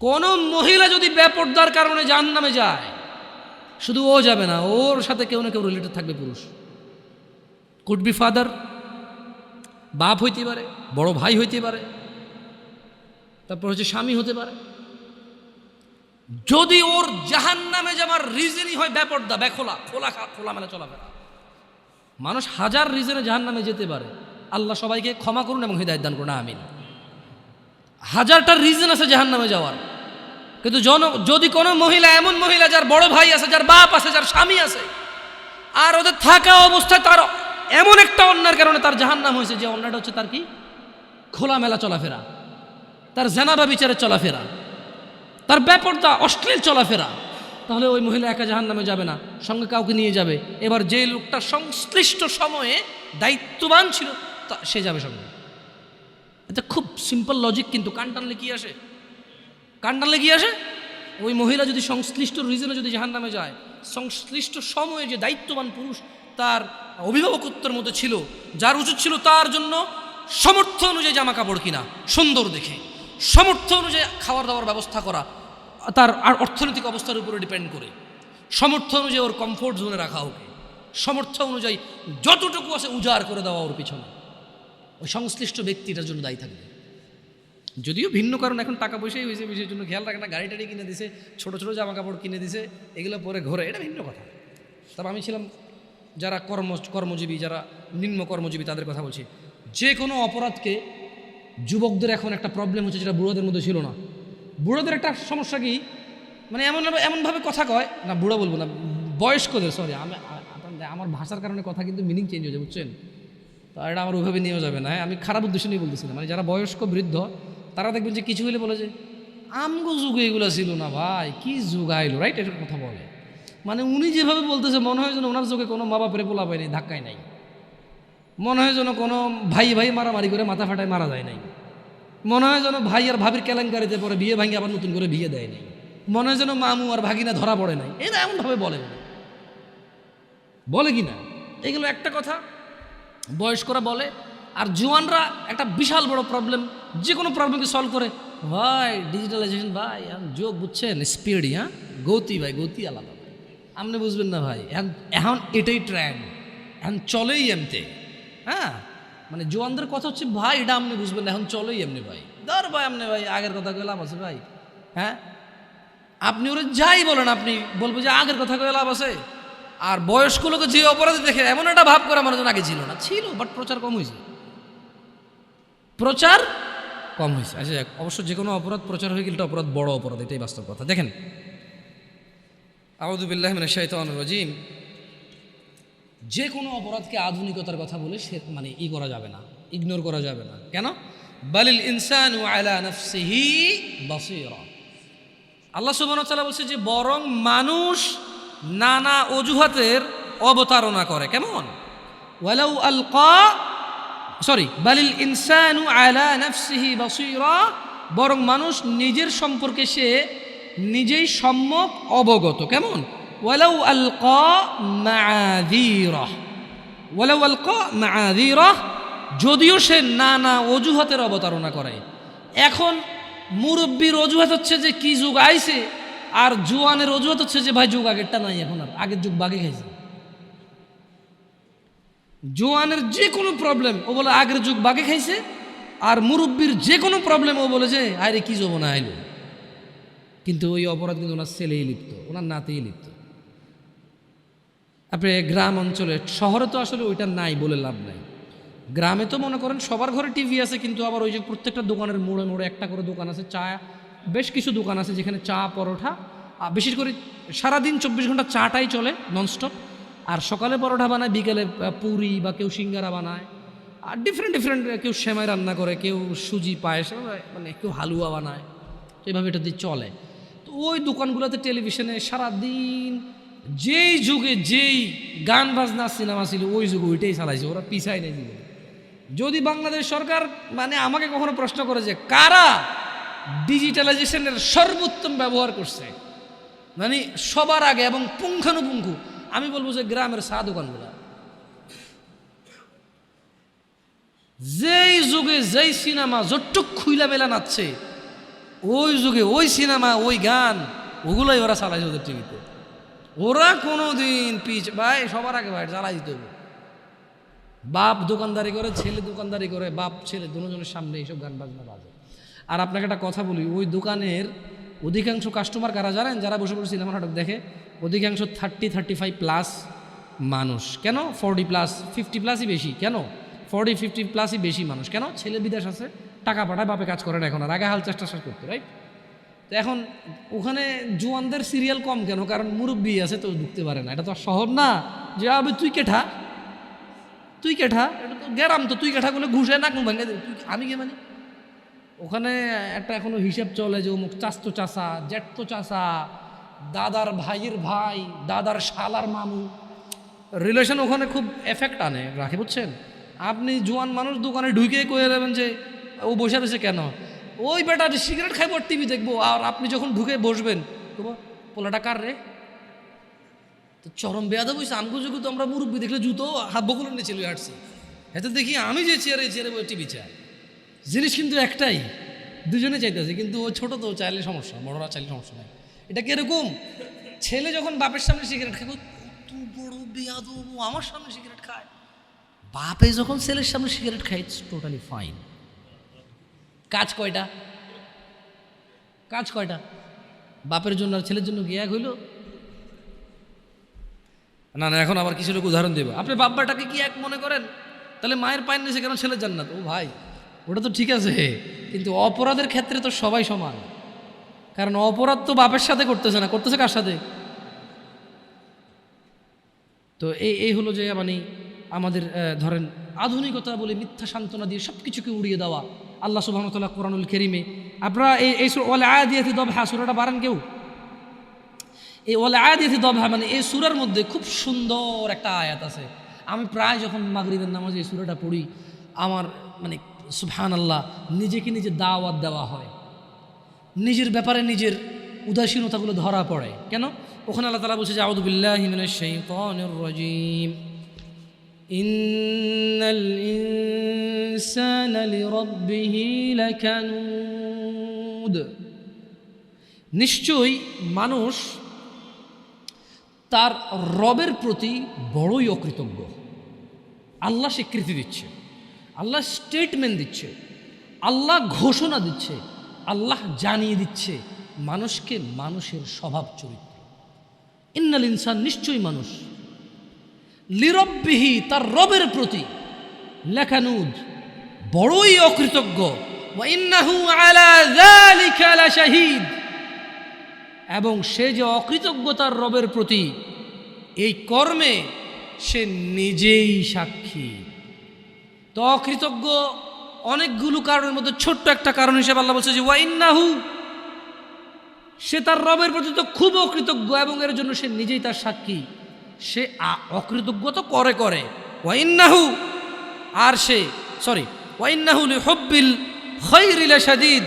কোন মহিলা যদি বেপরদার কারণে জাহান্নামে যায়, শুধু ও যাবে না, ওর সাথে কেউ না কেউ রিলেটেড থাকবে পুরুষ। কুড বি ফাদার, বাপ হইতে পারে, বড় ভাই হইতে পারে, তারপর হচ্ছে স্বামী হতে পারে। যদি ওর জাহান্নামে যাওয়ার রিজনই হয় বেপরদা, খোলামেলা চলাফেরা। মানুষ হাজার রিজনে জাহান্নামে যেতে পারে, আল্লাহ সবাইকে ক্ষমা করুন এবং হিদায়াত দান করুন, আমিন। হাজারটা রিজন আছে জাহান্নামে যাওয়ার, কিন্তু যদি কোনো মহিলা, এমন মহিলা যার বড় ভাই আছে, যার বাপ আছে, যার স্বামী আছে, আর ওদের থাকা অবস্থায় তার এমন একটা অন্যায়ের কারণে তার জাহান্নাম হয়েছে, যে অন্যটা হচ্ছে তার কি খোলামেলা চলাফেরা, তার জানাবা বিচারের চলাফেরা, তার বেপরদা অশ্লীল চলাফেরা, তাহলে ওই মহিলা একা জাহান্নামে যাবে না, সঙ্গে কাউকে নিয়ে যাবে। এবার যে লোকটা সংশ্লিষ্ট সময়ে দায়িত্ববান ছিল সে যাবে সঙ্গে। এটা খুব সিম্পল লজিক, কিন্তু কান টানলে কি আসে? কান টানলে কি আসে? ওই মহিলা যদি সংশ্লিষ্ট রিজনে যদি জাহান্নামে যায়, সংশ্লিষ্ট সময়ে যে দায়িত্ববান পুরুষ তার অভিভাবকত্বের মধ্যে ছিল, যার উচিত ছিল তার জন্য সামর্থ্য অনুযায়ী জামা কাপড় কিনা সুন্দর দেখে, সামর্থ্য অনুযায়ী খাওয়ার দাওয়ার ব্যবস্থা করা, তার আর অর্থনৈতিক অবস্থার উপরে ডিপেন্ড করে, সামর্থ্য অনুযায়ী ওর কমফোর্ট জোনে রাখা, ওকে সামর্থ্য অনুযায়ী যতটুকু আছে উজাড় করে দেওয়া ওর পিছনে, ওই সংশ্লিষ্ট ব্যক্তিটার জন্য দায়ী থাকবে। যদিও ভিন্ন কারণ, এখন টাকা পয়সাই হয়েছে, বিষয়ের জন্য খেয়াল রাখে না, গাড়ি টাড়ি কিনে দিছে, ছোটো ছোটো জামা কাপড় কিনে দিছে, এগুলো পরে ঘরে, এটা ভিন্ন কথা। তবে আমি ছিলাম যারা কর্মজীবী, যারা নিম্ন কর্মজীবী, তাদের কথা বলছি। যে কোনো অপরাধকে যুবকদের এখন একটা প্রবলেম হচ্ছে, যেটা বুড়োদের মধ্যে ছিল না। বুড়োদের একটা সমস্যা কি, মানে এমনভাবে কথা কয় না, বুড়ো বলবো না, বয়স্কদের, সরি, আমার ভাষার কারণে কথা কিন্তু মিনিং চেঞ্জ হয়ে যায়, বুঝছেন? তো এটা আমার ওইভাবে নিয়েও যাবে না, আমি খারাপ উদ্দেশ্য নিয়ে বলতেছিলাম। মানে যারা বয়স্ক বৃদ্ধ, তারা দেখবেন যে কিছু হলে বলে যে আমগো যুগে এগুলো ছিল না ভাই, কি যুগ আইলো, রাইট? এটার কথা বলে, মানে উনি যেভাবে বলতেছে মনে হয় যেন ওনার যুগে কোনো মা বাপরে পোলা পায় নাই, ধাক্কায় নাই, মনে হয় যেন কোনো ভাই মারামারি করে মাথা ফাটায় মারা যায় নাই, মনে হয় যেন ভাই আর ভাবির কেলেঙ্কারিতে পরে বিয়ে ভাঙি আবার নতুন করে বিয়ে দেয় নাই, মনে হয় যেন মামু আর ভাগিনা ধরা পড়ে নাই। এটা এমনভাবে বলে কি না? এগুলো একটা কথা বয়স্করা বলে। আর জোয়ানরা একটা বিশাল বড় প্রবলেম, যে কোনো প্রবলেমকে সলভ করে, ভাই ডিজিটালাইজেশন, ভাই যোগ, বুঝছেন, স্পিডই, হ্যাঁ গতি, ভাই গতি আলাদা, আপনি বুঝবেন না ভাই, এখন এটাই ট্রেন্ড, এখন চলেই এমতে, হ্যাঁ। মানে জোয়ানদের কথা হচ্ছে ভাই, এটা আপনি বুঝবেন না, এখন চলেই এমনি ভাই, ধর ভাই আপনি ভাই আগের কথা কয়ে লাভ আছে ভাই, হ্যাঁ। আপনি ওরা যাই বলেন, আপনি বলবো যে আগের কথা কয়ে লাভ আছে। আর বয়স্ক লোকে যে অপরাধী দেখে এমন একটা ভাব করে আমার জন্য আগে ছিল না, ছিল, বাট প্রচার কম হয়েছে, আচ্ছা অবশ্য যে কোনো অপরাধ প্রচার হয়ে গেলে এটা অপরাধ, বড় অপরাধ, এটাই বাস্তব কথা। দেখেন, আউযু বিল্লাহি মিনাশ শাইতানির রাজিম, যে কোনো অপরাধকে আধুনিকতার কথা বলে সে মানে করা যাবে না, ইগনোর করা যাবে না। কেন? বালিল ইনসানু আলা নাফসিহি বাসীরা, আল্লাহ সুবহানাহু ওয়া তাআলা বলছে যে বরং মানুষ নানা অজুহাতের অবতারণা করে। কেমন? ওয়ালাউ আলকা, বালিল ইনসানু আলা নাফসিহি বাসীরা, বরং মানুষ নিজের সম্পর্কে সে নিজেই সম্যক অবগত। কেমন? ওয়ালাউ আলকা মাআযীরা, যদিও সে নানা অজুহাতের অবতারণা করে। এখন মুরব্বীর অজুহাত হচ্ছে যে কি যুগ আইছে, আর জোয়ানের অজুহাত হচ্ছে যে ভাই যুগ আগেরটা নাই, এখন আর আগের যুগ বাগে খাইছে। জোয়ানের যে কোনো প্রবলেম ও বলে আগের যুগ বাগে খাইছে, আর মুরব্বীর যে কোনো প্রবলেম ও বলে যে আরে কি যৌবনা আইলো। কিন্তু ওই অপরাধ কিন্তু ওনার ছেলেই লিপ্ত, ওনার নাতেই লিপ্ত। আপনি গ্রাম অঞ্চলে, শহরে তো আসলে ওইটা নাই বলে লাভ নাই। গ্রামে তো মনে করেন সবার ঘরে টিভি আছে, কিন্তু আবার ওই যে প্রত্যেকটা দোকানের মোড়ে মোড়ে একটা করে দোকান আছে, চা, বেশ কিছু দোকান আছে যেখানে চা পরোটা, বিশেষ করে সারাদিন 24 ঘন্টা চাটাই চলে ননস্টপ। আর সকালে পরোটা বানায়, বিকেলে পুরি বা কেউ সিঙ্গারা বানায়, আর ডিফারেন্ট কেউ সেমাই রান্না করে, কেউ সুজি পায়েস, মানে কেউ হালুয়া বানায়, এভাবে এটা দিয়ে চলে। তো ওই দোকানগুলোতে টেলিভিশনে সারাদিন যেই যুগে যেই গান বাজনা সিনেমা ছিল ওই যুগে ওইটাই চালাইছে, ওরা পিছাই নেই জীবনে। যদি বাংলাদেশ সরকার মানে আমাকে কখনো প্রশ্ন করে যে কারা ডিজিটালাইজেশনের সর্বোত্তম ব্যবহার করছে, মানে সবার আগে এবং পুঙ্খানুপুঙ্খু, আমি বলবো যে গ্রামের চা দোকানগুলা। যেই যুগে যেই সিনেমা যতটুক খুইলা মেলা নাচছে, ওই যুগে ওই সিনেমা ওই গান ওগুলোই ওরা চালাইছে ওদের টিভিতে। ওরা কোনো দিন ভাই সবার আগে ভাই জ্বালাই দিতে হবে। বাপ দোকানদারি করে, ছেলে দোকানদারি করে, বাপ ছেলে দুজনের সামনে এইসব গান বাজনা বাজে। আর আপনাকে একটা কথা বলি, ওই দোকানের অধিকাংশ কাস্টমার কারা জানেন? যারা বসে বসে সিনেমা নাটক দেখে, অধিকাংশ 30-35+ মানুষ। কেন? 40+, 50+ই বেশি। কেন? 40-50+ই বেশি মানুষ। কেন? ছেলে বিদেশ আছে, টাকা পাঠায়, বাপে কাজ করে না এখন, আর আগে হাল চেষ্টা করতে, রাইট? তো এখন ওখানে জোয়ানদের সিরিয়াল কম কেন? কারণ মুরব্বী আছে, তো ঢুকতে পারে না। এটা তো শহর না যে আবে তুই কেঠা, তুই কেঠা, এটা তো গ্যারাম, তো তুই কেঠা করলে ঘুষে না ভাঙে দেবে, তুই আমি কে মানি। ওখানে একটা এখনো হিসাব চলে যে অমুক চাস্তো চাষা, জ্যাঠতো চাষা, দাদার ভাইয়ের ভাই, দাদার শালার মামু, রিলেশন ওখানে খুব এফেক্ট আনে রাখে, বুঝছেন? আপনি জোয়ান মানুষ দোকানে ঢুকে কয়ে দেবেন যে ও বসে রয়েছে কেন, ওই বেটা সিগারেট খাইব আর টিভি দেখবো। আর আপনি যখন ঢুকে বসবেন পোলাটা কার রে, তো চরম বেয়াদব হয়েছে। আমগো যুগে তো আমরা মুরব্বী দেখলে জুতো হাত বকুলের নিয়ে চলে আসছি, এতে দেখি আমি যে চেয়ারে টিভি চাই। জিনিস কিন্তু একটাই, দুজনে চাইতেছে, কিন্তু ও ছোটো তো চাইলে সমস্যা, বড়রা চাইলে সমস্যা নাই। এটা কিরকম? ছেলে যখন বাপের সামনে সিগারেট খায়, কত বড় বেয়াদব, আমার সামনে সিগারেট খায়। বাপে যখন ছেলের সামনে সিগারেট খায়, ইটস টোটালি ফাইন। কাজ কয়টা? কাজ কয়টা? বাপের জন্য আর ছেলের জন্য কি এক হইল? না না, এখন আবার কিছু লোক উদাহরণ দেব। আপনি বাপ্পাটাকে কি এক মনে করেন? তাহলে মায়ের পায়ের নিচে কেন ছেলের জান্নাত? ও ভাই, ওটা তো ঠিক আছে, কিন্তু অপরাধের ক্ষেত্রে তো সবাই সমান। কারণ অপরাধ তো বাপের সাথে করতেছে না, করতেছে কার সাথে? তো এই হলো যে মানে আমাদের ধরেন আধুনিকতা বলে মিথ্যা সান্ত্বনা দিয়ে সব কিছুকে উড়িয়ে দেওয়া। আল্লাহ সুবহানাহু ওয়া তাআলা কোরআনুল কারীমে, আপনারা এই ওয়াল আদিয়াতি দবহা সূরাটা পারেন কেউ? এই ওয়াল আদিয়াতি দবহা মানে এই সূরার মধ্যে খুব সুন্দর একটা আয়াত আছে। আমি প্রায় যখন মাগরিবের নামাজে এই সূরাটা পড়ি, আমার মানে সুবহানাল্লাহ, নিজেকে নিজে দাওয়াত দেওয়া হয়, নিজের ব্যাপারে নিজের উদাসীনতাগুলো ধরা পড়ে। কেন? ওখানে আল্লাহ তাআলা বলছে যে আউযু বিল্লাহি মিনাশ শাইতানির রাজীম, ইন্নাল ইনসানা লিরাব্বিহি লাকানুদ। নিশ্চয়ই মানুষ তার রবের প্রতি বড়ই অকৃতজ্ঞ। আল্লাহ স্বীকৃতি দিচ্ছে, আল্লাহ স্টেটমেন্ট দিচ্ছে, আল্লাহ ঘোষণা দিচ্ছে, আল্লাহ জানিয়ে দিচ্ছে মানুষকে মানুষের স্বভাব চরিত্র। ইন্নাল ইনসান, নিশ্চয়ই মানুষ, লিরব্বিহি, তার রবের প্রতি, লাকানুদ, বড়ই অকৃতজ্ঞ। ওয়া ইন্নাহু আলা যালিকা লাশাহীদ, এবং সে যে অকৃতজ্ঞতার রবের প্রতি এই কর্মে সে নিজেই সাক্ষী। তো অকৃতজ্ঞ অনেকগুলো কারণের মধ্যে ছোট্ট একটা কারণ হিসেবে আল্লাহ বলছে যে ওয়া ইন্নাহু, সে তার রবের প্রতি তো খুব অকৃতজ্ঞ এবং এর জন্য সে নিজেই তার সাক্ষী। সে অকৃতজ্ঞ তো করে ওয়া ইন্নাহু, আর সে ওয়া ইন্নাহু লিহুব্বিল খায়রি লাশাদীদ,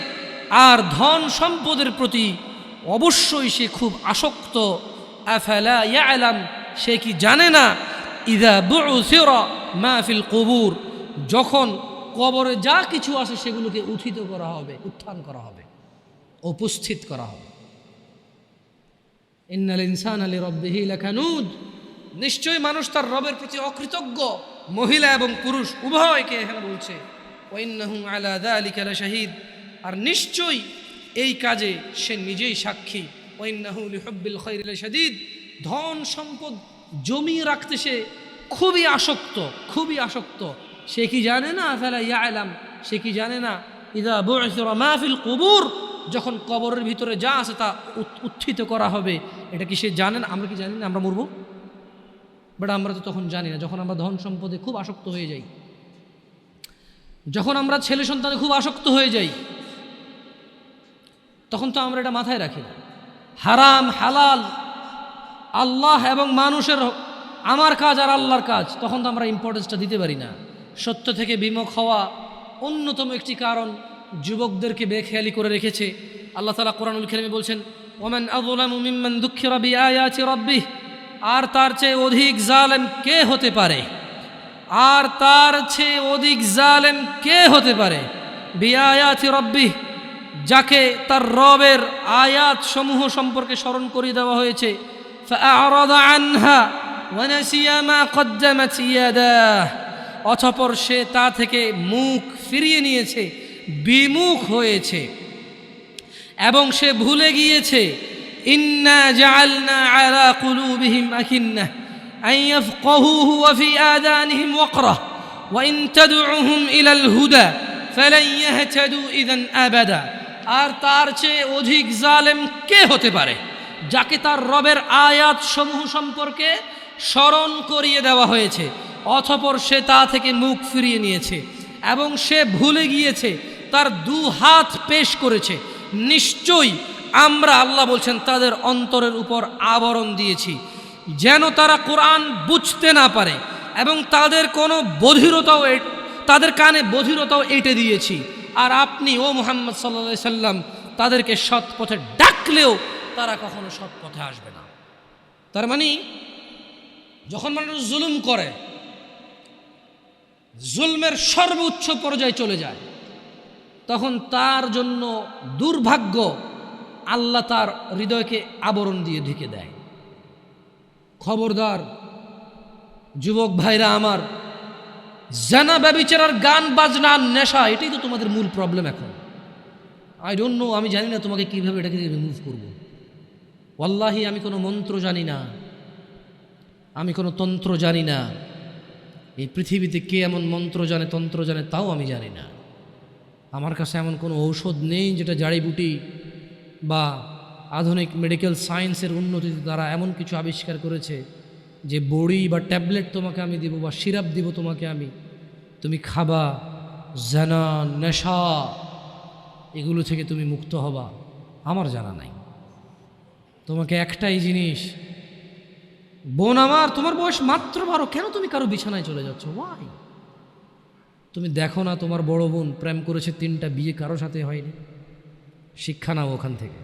আর ধন সম্পদের প্রতি অবশ্যই সে খুব আসক্ত। আফালা ইয়ালাম, সে কি জানে না? ইযা বু'সিরা মা ফিল কুবুর, যখন কবরে যা কিছু আছে সেগুলোকে উত্থিত করা হবে, উত্থান করা হবে, উপস্থিত করা হবে। ইন্নাল ইনসানা লিরাব্বিহি লাকানুদ, নিশ্চয়ই মানুষ তার রবের প্রতি অকৃতজ্ঞ। মহিলা এবং পুরুষ উভয়কে এখানে বলছে ওয়া ইন্নাহু আলা যালিকা লাশাহীদ, আর নিশ্চয়ই এই কাজে সে নিজেই সাক্ষী। ওয়া ইন্নাহু লিহুব্বিল খায়রি লাশাদীদ, ধন সম্পদ জমিয়ে রাখতে সে খুবই আসক্ত। সে কি জানে না? আফালা ইয়ালাম, সে কি জানে না? ইযা বু'সিরা মা ফিল কুবুর, যখন কবরের ভিতরে যা আছে তা উত্থিত করা হবে। এটা কি সে জানে না? আমরা কি জানি না আমরা মরব? বাট আমরা তো তখন জানি না। যখন আমরা ধন সম্পদে খুব আসক্ত হয়ে যাই, যখন আমরা ছেলে সন্তানে খুব আসক্ত হয়ে যাই, তখন তো আমরা এটা মাথায় রাখি না। হারাম হালাল, আল্লাহ এবং মানুষের, আমার কাজ আর আল্লাহর কাজ, তখন তো আমরা ইম্পর্টেন্সটা দিতে পারি না। সত্য থেকে বিমুখ হওয়া অন্যতম একটি কারণ যুবকদেরকে বেখেয়ালি করে রেখেছে। আল্লাহ তাআলা কোরআনুল কারীমে বলছেন ওয়ামান আযলামু মিম্মান যুক্কিরা বিআয়াতি রাব্বিহ, আর তার চেয়ে অধিক জালেম কে হতে পারে? আর তার চেয়ে অধিক জালেম কে হতে পারে? বিআয়াতি রাব্বিহ, যাকে তার রবের আয়াত সমূহ সম্পর্কে স্মরণ করিয়ে দেওয়া হয়েছে, فأعرض عنها ونسي ما قدمت يداه, অতঃপর সে তা থেকে মুখ ফিরিয়ে নিয়েছে, বিমুখ হয়েছে এবং সে ভুলে গিয়েছে ইন্না জাআলনা আলা কুলুবিহিম আকিন্নাহ আন ইয়াফকাহুহু ওয়া ফি আযানিহিম ওয়াকরা ওয়া ইন তাদউহুম ইলাল হুদা ফালান ইয়াহতাদু ইযান আবাদা। আর তার চেয়ে অধিক জালেম কে হতে পারে যাকে তার রবের আয়াত সমূহ সম্পর্কে স্মরণ করিয়ে দেওয়া হয়েছে, অতঃপর সে তা থেকে মুখ ফিরিয়ে নিয়েছে এবং সে ভুলে গিয়েছে, তার দু হাত পেশ করেছে। নিশ্চয়ই আমরা, আল্লাহ বলছেন, তাদের অন্তরের উপর আবরণ দিয়েছি যেন তারা কোরআন বুঝতে না পারে, এবং তাদের কোনো বধিরতাও, তাদের কানে বধিরতাও এঁটে দিয়েছি। আর আপনি ও মুহাম্মদ সাল্লাল্লাহু আলাইহি সাল্লাম তাদেরকে সৎ পথে ডাকলেও তারা কখনো সৎ পথে আসবে না। তার মানে যখন মানুষ জুলুম করে, জুলমের সর্বোচ্চ পর্যায়ে চলে যায়, তখন তার জন্য দুর্ভাগ্য, আল্লাহ তার হৃদয়কে আবরণ দিয়ে ঢেকে দেয়। খবরদার যুবক ভাইরা আমার, জানা ব্যভিচার, গান বাজনা, নেশা, এটাই তো তোমাদের মূল প্রবলেম এখন। আই ডোন্ট নো, আমি জানি না তোমাকে কীভাবে এটাকে রিমুভ করব। ওয়াল্লাহি আমি কোনো মন্ত্র জানি না, আমি কোনো তন্ত্র জানি না। এই পৃথিবীতে কে এমন মন্ত্র জানে, তন্ত্র জানে, তাও আমি জানি না। আমার কাছে এমন কোনো ঔষধ নেই যেটা জাড়িবুটি বা আধুনিক মেডিকেল সায়েন্সের উন্নতির দ্বারা এমন কিছু আবিষ্কার করেছে যে বড়ি বা ট্যাবলেট তোমাকে আমি দিব বা সিরাপ দিব তোমাকে আমি, তুমি খাবা, জানা, নেশা, এগুলো থেকে তুমি মুক্ত হবা। আমার জানা নাই। তোমাকে একটাই জিনিস, বোন আমার, তোমার বয়স মাত্র 12, কেন তুমি কারো বিছানায় চলে যাচ্ছ? ওয়াই? তুমি দেখো না তোমার বড় বোন প্রেম করেছে, 3টা বিয়ে কারো সাথে হয়নি? শিক্ষা নাও ওখান থেকে।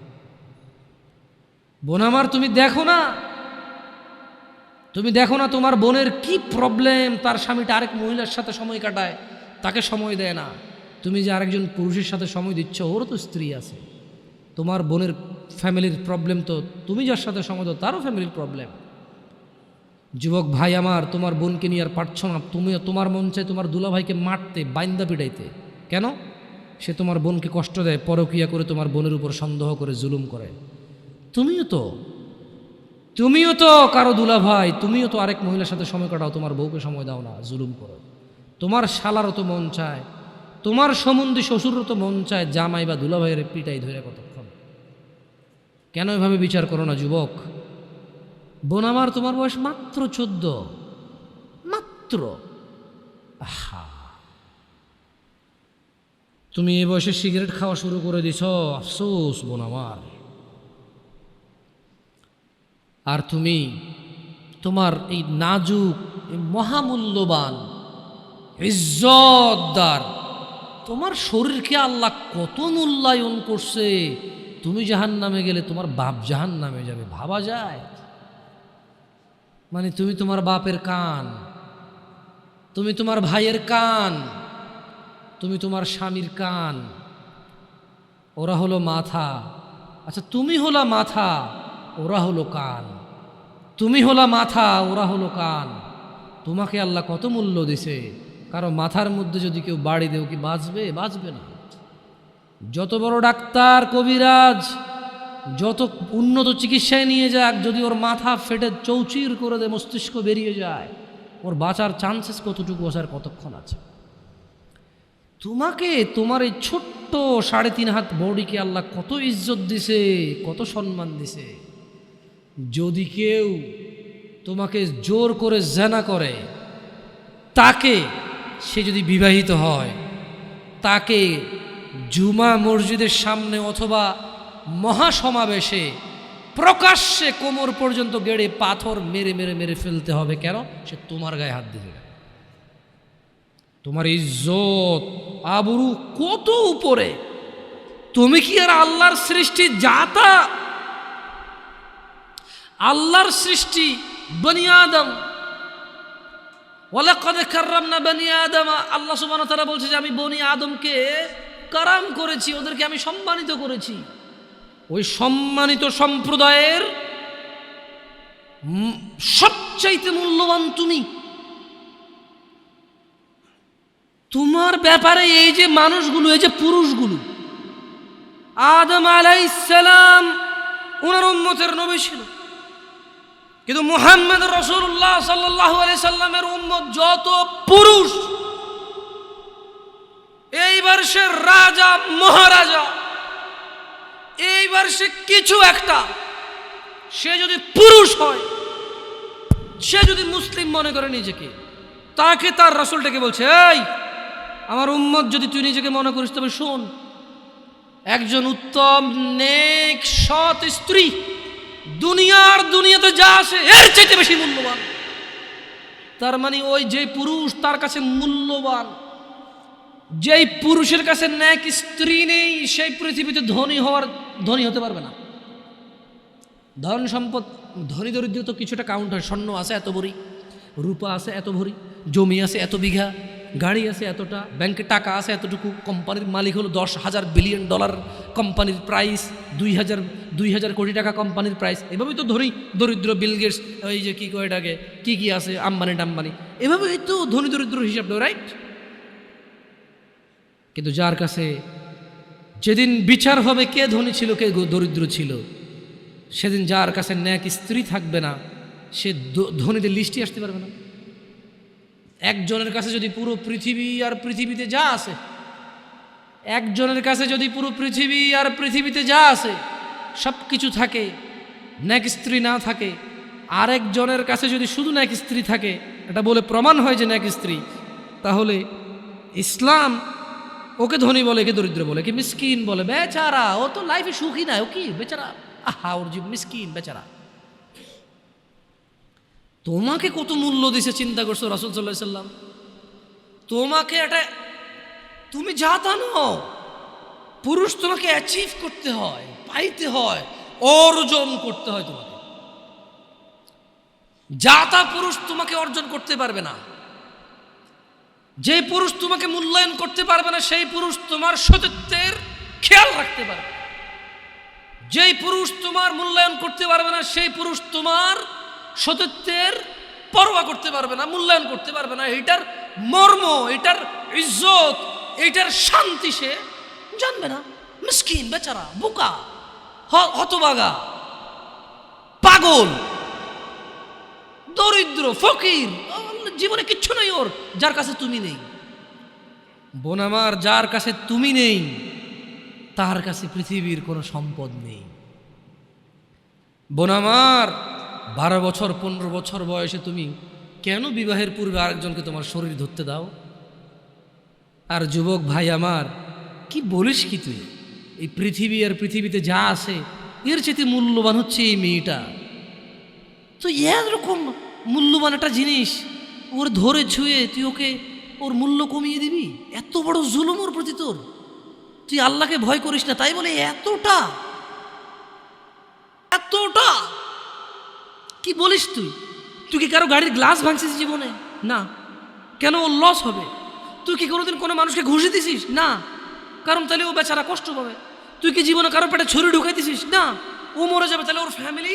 বোন আমার, তুমি দেখো না, তুমি দেখো না তোমার বোনের কি প্রবলেম, তার স্বামীটা আরেক মহিলার সাথে সময় কাটায়, তাকে সময় দেয় না। তুমি যে আরেকজন পুরুষের সাথে সময় দিচ্ছ, ওরও তো স্ত্রী আছে। তোমার বোনের ফ্যামিলির প্রবলেম তো তুমি যার সাথে সময় দাও তারও ফ্যামিলির প্রবলেম। যুবক ভাই আমার, তোমার বোনকে নিয়ে আর পারছ না, তোমার মন চায় তোমার দুলাভাইকে মারতে, বাইন্দা পিটাইতে। কেন? সে তোমার বোনকে কষ্ট দেয়, পরকিয়া করে তোমার বোনের উপর সন্দেহ করে জুলুম করে। তুমিও তো কারো দুলাভাই, তুমিও তো আরেক মহিলার সাথে সময় কাটাও, তোমার বউকে সময় দাও না, জুলুম করো। তোমার শালারও তো মন চায়, তোমার সম্বন্ধী শ্বশুরও তো মন চায় জামাই বা দুলাভাইয়ের পিটাই ধরে কতক্ষণ। কেন এভাবে বিচার করো না যুবক? বোন আমার, তোমার বয়স মাত্র 14, মাত্র। তুমি এই বয়সে সিগারেট খাওয়া শুরু করে দিছ, আফসোস বোন আমার। আর তুমি তোমার এই নাজুক, এই মহামূল্যবান, ইজ্জতদার তোমার শরীরকে আল্লাহ কত মূল্যায়ন করছে। তুমি জাহান্নামে গেলে তোমার বাপ জাহান্নামে যাবে, ভাবা যায়? মানে তুমি তোমার বাপের কান, তুমি তোমার ভাইয়ের কান, তুমি তোমার স্বামীর কান, ওরা হলো মাথা। আচ্ছা, তুমি হলা মাথা, ওরা হলো কান। তুমি হলা মাথা, ওরা হলো কান। তোমাকে আল্লাহ কত মূল্য দিছে। কারো মাথার মধ্যে যদি কেউ বাড়ি দেও, কি বাঁচবে? বাঁচবে না। যত বড় ডাক্তার, কবিরাজ, যত উন্নত চিকিৎসায় নিয়ে যাক, যদি ওর মাথা ফেটে চৌচির করে দেয়, মস্তিষ্ক বেরিয়ে যায়, ওর বাঁচার চান্সেস কতটুকু আছে আর কতক্ষণ আছে? তোমাকে, তোমার এই ছোট্ট 3.5 হাত বডিকে আল্লাহ কত ইজ্জত দিছে, কত সম্মান দিছে। যদি কেউ তোমাকে জোর করে জেনা করে, তাকে, সে যদি বিবাহিত হয়, তাকে জুমা মসজিদের সামনে অথবা মহাসমাবেশে প্রকাশ্যে কোমর পর্যন্ত গেড়ে পাথর মেরে মেরে মেরে ফেলতে হবে। কেন? সে তোমার গায়ে হাত দিবে। তোমার ইজ্জত আবরু কত উপরে। তুমি কি আর আল্লাহর সৃষ্টি জাতা? আল্লাহর সৃষ্টি বনি আদম, ওয়ালাকাদ কাররামনা বনি আদম। আল্লাহ সুবহানাহু ওয়া তাআলা বলছে যে আমি বনি আদমকে কারাম করেছি, ওদেরকে আমি সম্মানিত করেছি। ওই সম্মানিত সম্প্রদায়ের সবচাইতে মূল্যবান তুমি। তোমার ব্যাপারে এই যে মানুষগুলো, এই যে পুরুষগুলো, আদম আলাইহিস সালাম ওনার উম্মতের নবী ছিল, কিন্তু মুহাম্মদ রাসূলুল্লাহ সাল্লাল্লাহু আলাইহি সাল্লামের উম্মত যত পুরুষ, এইবার সে রাজা মহারাজা, এইবার সে কিছু একটা, সে যদি পুরুষ হয়, সে যদি মুসলিম মনে করে নিজেকে, তাকে তার রাসূলটাকে বলছে, এই আমার উম্মত যদি তুই নিজেকে মনে করিস, তবে শোন, একজন উত্তম নেক সৎ স্ত্রী দুনিয়াতে যা আছে এর চাইতে বেশি মূল্যবান। তার মানে ওই যে পুরুষ তার কাছে মূল্যবান, যেই পুরুষের কাছে নেক স্ত্রী নেই, সেই পৃথিবীতে ধনী হতে পারবে না। ধন সম্পদ, ধনী দরিদ্র তো কিছুটা কাউন্ট হয়। স্বর্ণ আছে এত ভরি, রূপা আছে এত ভরি, জমি আছে এত বিঘা, গাড়ি আছে এতটা, ব্যাংকে টাকা আছে এতটুকু, কোম্পানির মালিক হলো $10,000 বিলিয়ন, কোম্পানির প্রাইস 2,000 কোটি টাকা কোম্পানির প্রাইস। এভাবেই তো ধনী দরিদ্র, বিল গেটস, ওই যে কী কয় এটাকে, কী আছে, আম্বানি টাম্বানি, এভাবেই তো ধনী দরিদ্র হিসাব দেয়, রাইট? কিন্তু যার কাছে যেদিন বিচার হবে কে ধনী ছিল কে দরিদ্র ছিল, সেদিন যার কাছে ন্যাক স্ত্রী থাকবে না, সে ধনীদের লিস্টে আসতে পারবে না। একজনের কাছে যদি পুরো পৃথিবী আর পৃথিবীতে যা আছে, একজনের কাছে যদি পুরো পৃথিবী আর পৃথিবীতে যা আছে সব কিছু থাকে, ন্যাক স্ত্রী না থাকে, আরেকজনের কাছে যদি শুধু ন্যাক স্ত্রী থাকে, এটা বলে প্রমাণ হয় যে ন্যাক স্ত্রী, তাহলে ইসলাম ওকে ধনী বলে, কে দরিদ্র বলে, কে মিসকিন বলে। বেচারা, ও তো লাইফে সুখী না, ও কি বেচারা, আহা ওর জীব মিসকিন বেচারা। তোমাকে কত মূল্য দিছে চিন্তা করছো রাসূল সাল্লাল্লাহু আলাইহি সাল্লাম? তোমাকে এটা, তুমি যা জানো, পুরুষ তোমাকে অ্যাচিভ করতে হয়, পাইতে হয়, অর্জন করতে হয়। তোমাকে যা তা পুরুষ তোমাকে অর্জন করতে পারবে না। যে পুরুষ তোমাকে মূল্যায়ন করতে পারবে না, সেই পুরুষ তোমার সতীত্বের খেয়াল রাখতে পারবে। যেই পুরুষ তোমার মূল্যায়ন করতে পারবে না, সেই পুরুষ তোমার সতীত্বের পরোয়া করতে পারবে না, মূল্যায়ন করতে পারবে না। এটার মর্ম, এটার ইজ্জত, এটার শান্তি সে জানবে না। মিসকিন বেচারা, বোকা, হতভাগা, পাগল, দরিদ্র, ফকির, জীবনে কিচ্ছু নাই ওর, যার কাছে তুমি নেই। বোন আমার, যার কাছে তুমি নেই, তার কাছে পৃথিবীর কোনো সম্পদ নেই। বোন আমার, 12 বছর 15 বছর বয়সে তুমি কেন বিবাহের পূর্বে আরেকজনকে তোমার শরীর ধরতে দাও? আর যুবক ভাই আমার, কি বলিস কি তুই? এই পৃথিবী আর পৃথিবীতে যা আছে এর চেয়ে মূল্যবান হচ্ছে এই মেয়েটা। তো এরকম মূল্যবান একটা জিনিস ওর ধরে ছুঁয়ে তুই ওকে ওর মূল্য কমিয়ে দিবি? এত বড় জুলুম ওর প্রতি তোর। তুই আল্লাহকে ভয় করিস না, তাই বলে এতটা এতটা কি বলিস তুই? তুই কি কারো গাড়ির গ্লাস ভাঙছিস জীবনে? না। কেন? ওর লস হবে। তুই কি কোনোদিন কোনো মানুষকে ঘুষি দিছিস? না, কারণ তাহলে ও বেচারা কষ্ট পাবে। তুই কি জীবনে কারো পেটে ছুরি ঢুকাই দিছিস? না, ও মরে যাবে, তাহলে ওর ফ্যামিলি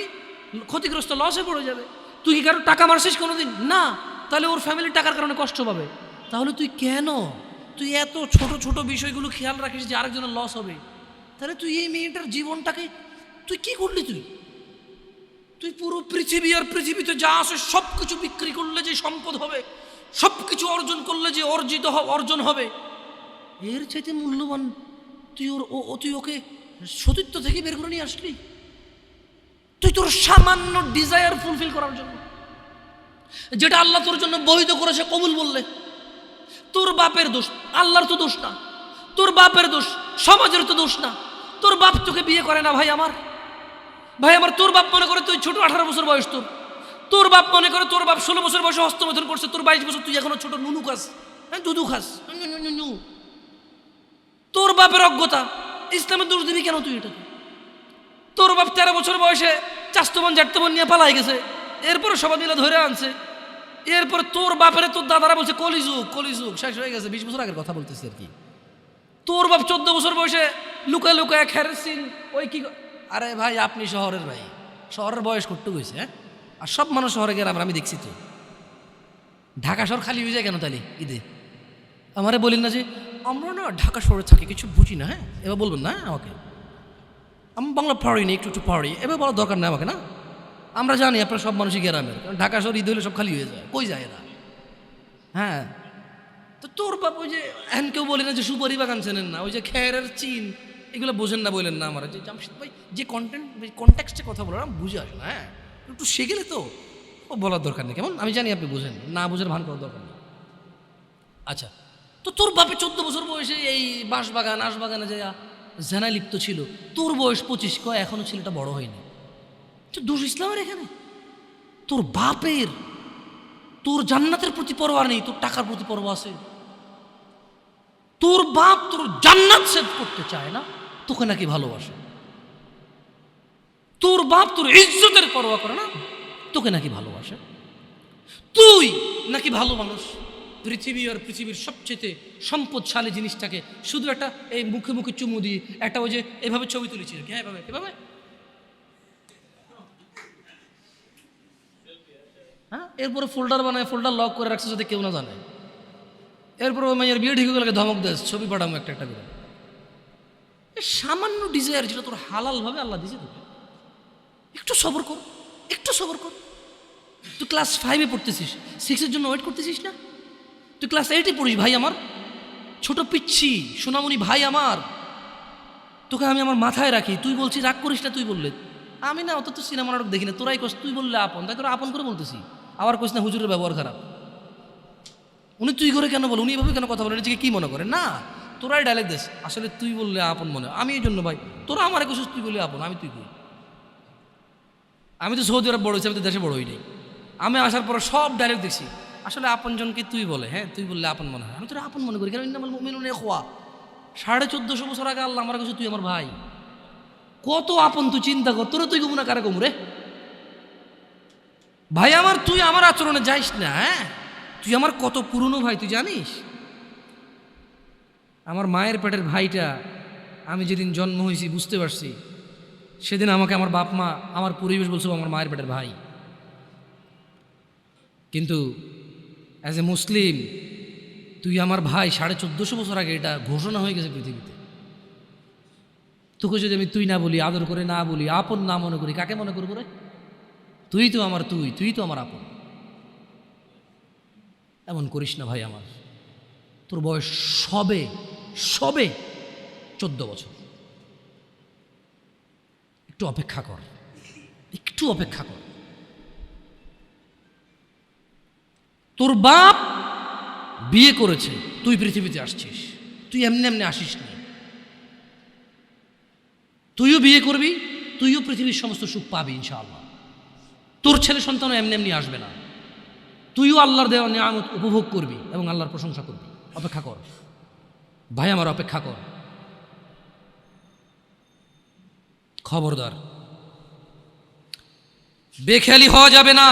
ক্ষতিগ্রস্ত, লসে পড়ে যাবে। তুই কি কারো টাকা মারছিস কোনোদিন? না, তাহলে ওর ফ্যামিলি টাকার কারণে কষ্ট পাবে। তাহলে তুই কেন তুই এত ছোট ছোট বিষয়গুলো খেয়াল রাখিস যে আরেকজনের লস হবে? তাহলে তুই এই মেয়েটার জীবনটাকে তুই কি করলি? তুই পুরো পৃথিবী আর পৃথিবীতে যা আছে সব কিছু বিক্রি করলে যে সম্পদ হবে, সব কিছু অর্জন করলে যে অর্জন হবে, এর চাইতে মূল্যবান তুই ওকে সতীত্ব থেকে বের করে নিয়ে আসলি। তুই তোর সামান্য ডিজায়ার ফুলফিল করার জন্য, যেটা আল্লাহ তোর জন্য বৈধ করেছে, কবুল বললে তোর বাপের দোষ, আল্লাহর তো দোষ না। তোর বাপের দোষ, সমাজের তো দোষ না। তোর বাপ তোকে বিয়ে করে না ভাই আমার, তোর বাপ মনে করে তুই ছোট, 18 বছর বয়স তোর বাপ মনে করে তোর বাপ 16 বছর বয়সে হস্তমৈথুন করছে, তোর 22 বছর, তুই এখনো ছোট নুনু খাস, দুধু খাস। তোর বাপের অজ্ঞতা, ইসলামের দোষ দিবি কেন তুই এটাকে? তোর বাপ 13 বছর বয়সে চাস্তমন জাটতমন নিয়ে পালাই গেছে, এরপরে সবাই মিলে ধরে আনছে। এরপরে তোর বাপের তোর দাদারা বলছে কলিযুগ শেষ হয়ে গেছে। 20 বছর আগের কথা বলতেছি আর কি। তোর বাপ 14 বছর বয়সে লুকায় লুকায় খেরসিন ওই কি। আরে ভাই আপনি শহরের ভাই, শহরের বয়স করতে গেছে হ্যাঁ। আর সব মানুষ শহরে গেলাম আমি দেখছি তো। ঢাকা শহর খালি হয়ে যায় কেন তাহলে ঈদে? আমারে বলেন না যে আমরা না ঢাকা শহরে থাকি কিছু বুঝি না, হ্যাঁ এবার বলবেন না আমাকে। আমি বাংলা পারিনি, একটু একটু পারি, এবার বলার দরকার নেই আমাকে না। আমরা জানি আপনারা সব মানুষই গ্রামের, কারণ ঢাকা শহর ঈদ হলে সব খালি হয়ে যায়, কই যায় এরা? হ্যাঁ তো তোর বাপ ওই যে এখন কেউ বলে না যে সুপারি বাগান চেনেন না, ওই যে খেরের চিন এগুলো বোঝেন না, বললেন না আমার যে জামশেদ ভাই যে কন্টেক্সটে কথা বলার বুঝে আসে না, হ্যাঁ একটু শিখেলে তো ও বলার দরকার নেই কেমন। আমি জানি আপনি বোঝেন না, বোঝার ভান করার দরকার নেই। আচ্ছা তো তোর বাপে 14 বছর বয়সে এই বাঁশবাগান আশবাগানে যায় জেনায় লিপ্ত ছিল, তোর বয়স 25, কয় এখনো ছেলেটা বড় হয়নি। তো দোষ ইসলামের এখানে? তোর বাপের, তোর জান্নাতের প্রতি পরোয়া নেই, তোর টাকার প্রতি পরোয়া আছে। তোর বাপ তোর জান্নাত সেভ করতে চায় না, তোকে নাকি ভালোবাসে। তোর বাপ তোর ইজ্জতের পরোয়া করে না, তোকে নাকি ভালোবাসে। তুই নাকি ভালো মানুষ, পৃথিবী আর পৃথিবীর সবচেয়ে সম্পদশালী জিনিসটাকে শুধু একটা এই মুখে মুখে চুমু দিয়ে একটা ওই যে এভাবে ছবি তুলেছিল, হ্যাঁ এভাবে এভাবে, হ্যাঁ এরপরে ফোল্ডার বানায়, ফোল্ডার লক করে রাখছে যাতে কেউ না জানে। এরপর ওই মেয়ের বিয়ে ঠিক হয়ে গেলে ধমক দেয় ছবি পাঠাবো একটা একটা করে। সামান্য ডিজায়ার যেটা তোর হালাল ভাবে আল্লাহ দিয়েছে তোকে, একটু সবর কর, একটু সবর কর। তুই ক্লাস 5-এ পড়তেছিস, 6-এর জন্য ওয়েট করতেছিস না? তুই ক্লাস 8-এ পড়িস ভাই আমার, ছোট পিচ্ছি সোনামণি ভাই আমার, তোকে আমি আমার মাথায় রাখি। তুই বলছিস রাগ করিস না, তুই বললে আমি না অত তো সিনেমা নাটক দেখি না, তোরাই কস, তুই বললে আপন, তাই তোরা আপন করে বলতেছি। আবার কইস না হুজুরের ব্যবহার খারাপ, উনি তুই করে কেন বল, উনি এভাবে কেন কথা বলেন, নিজেকে কি মনে করে? না তোরাই ডায়লগ দিস, আসলে তুই বললে আপন মনে। আমি এই জন্য ভাই তোরা আমার কইছিস তুই বললে আপন, আমি তুই কই। আমি তো সৌদি আরব বড় হয়েছি, আমি তো দেশে বড় হইনি। আমি আসার পর সব ডায়লগ দেখছি, আসলে আপনজনকে তুই বলে, হ্যাঁ তুই বললে আপন মনে হয়। আমি তোরা আপন মনে করি, কারণ ইন্নামাল মুমিনুনা ইখওয়া। 1450 বছর আগে আল্লাহ আমার কাছে তুই আমার ভাই, কত আপন তুই চিন্তা কর। তোরা তুই কমু না কারে কমু রে ভাই আমার, তুই আমার আচরণে যাইস না। হ্যাঁ তুই আমার কত পুরনো ভাই তুই জানিস? আমার মায়ের পেটের ভাইটা আমি যেদিন জন্ম হয়েছি বুঝতে পারছি, সেদিন আমাকে আমার বাপ মা আমার পরিবেশ বলছে আমার মায়ের পেটের ভাই। কিন্তু অ্যাজ এ মুসলিম তুই আমার ভাই, 1450 বছর আগে এটা ঘোষণা হয়ে গেছে পৃথিবীতে। তোকে যদি আমি তুই না বলি, আদর করে না বলি, আপন না মনে করি, কাকে মনে করবো রে? তুই তো আমার তুই তো আমার আপন। এমন করিস না ভাই আমার, তোর বয়স সবে 14 বছর। একটু অপেক্ষা কর, একটু অপেক্ষা কর। তোর বাপ বিয়ে করেছে, তুই পৃথিবীতে আসছিস, তুই এমনি এমনি আসিস না। তুইও বিয়ে করবি, তুইও পৃথিবীর সমস্ত সুখ পাবি ইনশাআল্লাহ। তোর ছেলে সন্তানও এমনি এমনি আসবে না, তুইও আল্লাহর দেওয়া নিয়ামত উপভোগ করবি এবং আল্লাহর প্রশংসা করবি। অপেক্ষা কর ভাই আমার, অপেক্ষা কর। খবরদার বেখেয়ালি হওয়া যাবে না,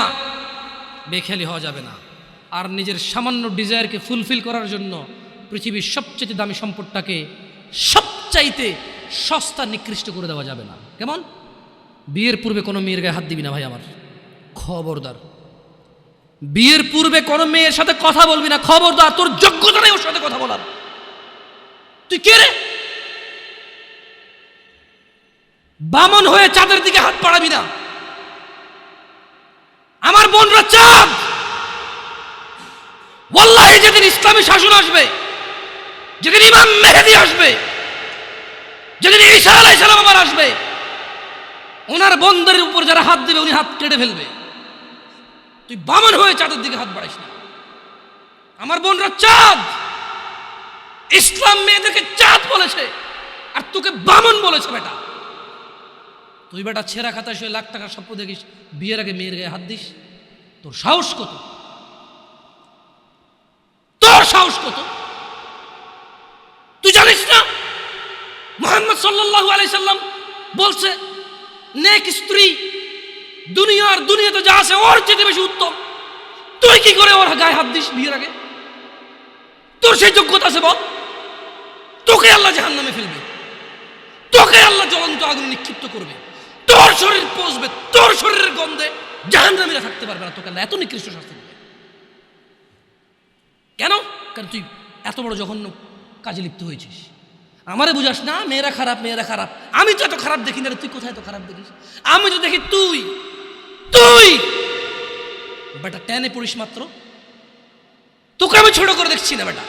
বেখেয়ালি হওয়া যাবে না। আর নিজের সামান্য ডিজায়ারকে ফুলফিল করার জন্য পৃথিবীর সবচেয়ে দামি সম্পদটাকে সবচাইতে সস্তা নিকৃষ্ট করে দেওয়া যাবে না। কেমন? বিয়ের পূর্বে কোনো মেয়ের গায়ে হাত দিবি না ভাই আমার, খবরদার। বিয়ের পূর্বে কোনো মেয়ের সাথে কথা বলবি না, খবরদার। তোর যোগ্যতা নেই ওর সাথে কথা বলার। তুই কে রে? বামন হয়ে চাঁদের দিকে হাত বাড়াবি না। আমার বোনরা চাঁদ, ওয়াল্লাহি যেদিন ইসলামী শাসন আসবে, যেদিন ইমাম মেহেদী আসবে, যেদিন ঈসা আলাইহিস সালাম আবার আসবে, ওনার বন্ধের উপর যারা হাত দিবে উনি হাত কেটে ফেলবে। তুই বামন হয়ে চাঁদের দিকে হাত বাড়াইস না। আমার বোনরা চাঁদ, ইসলাম মেয়েদেরকে চাঁদ বলেছে আর তোকে বামন বলেছে। বেটা তুই বেটা ছেঁড়া খাতা শুয়ে লাখ টাকার স্বপ্ন দেখিস, বিয়ের আগে মেয়ের গায়ে হাত দিস? তোর সাহস কত? তোর সাহস কত? তুই জানিস না মুহাম্মদ সাল্লাল্লাহু আলাইহি সাল্লাম বলছে নেক স্ত্রী দুনিয়াতে যা আছে ওর চেয়ে বেশি উত্তম। তুই কি করে ওর গায়ে হাত দিস বিয়ের আগে? তোর সেই যোগ্যতা আছে বল? তোকে তোকে আল্লাহ জাহান্নামে ফেলবে, তোকে আল্লাহ জ্বলন্ত আগুনে নিক্ষিপ্ত করবে, তোর শরীর পচবে, তোর শরীরের গন্ধে জাহান্নামীরা থাকতে পারবে না, তোকে আল্লাহ এত নিকৃষ্ট শাস্তি দেবে। কেন? কারণ তুই এত বড় জঘন্য কাজে লিপ্ত হয়েছিস। আমারে বুঝাস না মেয়েরা খারাপ, মেয়েরা খারাপ। আমি তো এত খারাপ দেখি না, তুই কোথায় এত খারাপ দেখিস? আমি তো দেখি তুই তুই বেটা টেনে পড়িস মাত্র, তোকে আমি ছোট করে দেখছি না বেটা।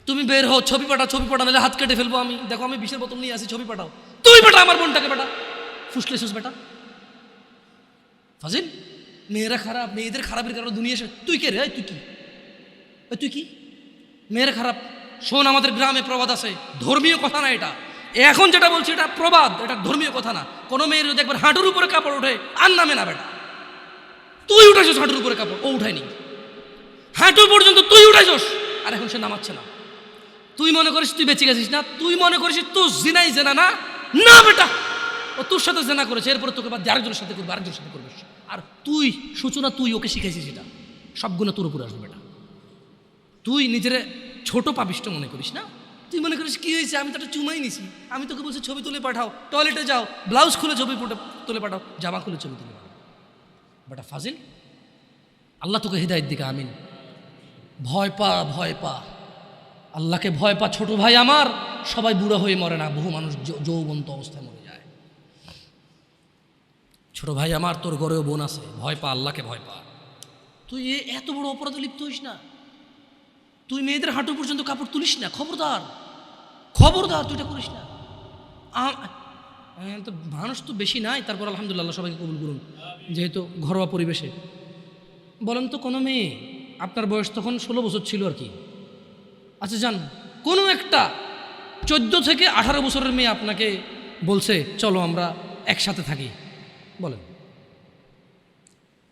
তুমি বের হও, ছবি পাঠাও, ছবি পাঠাও, নাহলে হাত কেটে ফেলবো আমি। দেখো আমি বিষের বোতল নিয়ে আসি, ছবি পাঠাও। তুই বেটা আমার বোনটাকে বেটা ফুসলেছিস বেটা ফাজিল। মেয়েরা খারাপ, মেয়েদের খারাপের কারণে দুনিয়া শেষ। তুই কে রে? তুই কি? তুই কি? মেয়েরা খারাপ? শোন, আমাদের গ্রামে প্রবাদ আছে, ধর্মীয় কথা না এটা। এখন যেটা বলছি এটা প্রবাদ, এটা ধর্মীয় কথা না। কোনো মেয়ের যদি একবার হাঁটুর উপরে কাপড় ওঠে আর নামে না বেটা। তুই উঠাইছিস হাঁটুর উপরে কাপড়, ও উঠায়নি। হাঁটু পর্যন্ত তুই উঠাইছিস, আর এখন সে নামাচ্ছে না। তুই মনে করিস তুই বেঁচে গেছিস না? তুই মনে করিস তোর জিনাই জেনা না? না বেটা, ও তোর সাথে জেনা করেছে, এরপরে তোকে বাদ আরেকজনের সাথে করবে, আরেকজনের সাথে করবে। আর তুই সূচনা, তুই ওকে শিখাইছিস, এটা সবগুলো তোর উপরে আসবে বেটা। তুই নিজের ছোট পাপিষ্ট মনে করিস না? তুই মনে করিস কি হয়েছে, আমি তো একটা চুমাই নিছি, আমি তোকে বলছি ছবি তুলে পাঠাও, টয়লেটে যাও, ব্লাউজ খুলে ছবি তুলে পাঠাও, জামা খুলে ছবি তুলে পাঠাও। বেটা ফাজিল, আল্লাহ তোকে হৃদায়ত দিকে আমিন। ভয় পা, ভয় পা, আল্লাহকে ভয় পা ছোট ভাই আমার। সবাই বুড়া হয়ে মরে না, বহু মানুষ যৌবন্ত অবস্থায় মরে যায়। ছোট ভাই আমার, তোর ঘরেও বোন আছে, ভয় পা, আল্লাহকে ভয় পা। তুই এত বড় অপরাধে লিপ্ত হইস না। তুই মেয়েদের হাঁটু পর্যন্ত কাপড় তুলিস না, খবরদার, খবরদার, তুই এটা করিস না। তো মানুষ তো বেশি নাই, তারপর আলহামদুলিল্লাহ সবাইকে কবুল করুন, যেহেতু ঘরোয়া পরিবেশে। বলেন তো কোনো মেয়ে, আপনার বয়স তখন 16 বছর ছিল আর কি, আচ্ছা যান, কোনো একটা 14 থেকে 18 বছরের মেয়ে আপনাকে বলছে চলো আমরা একসাথে থাকি, বলেন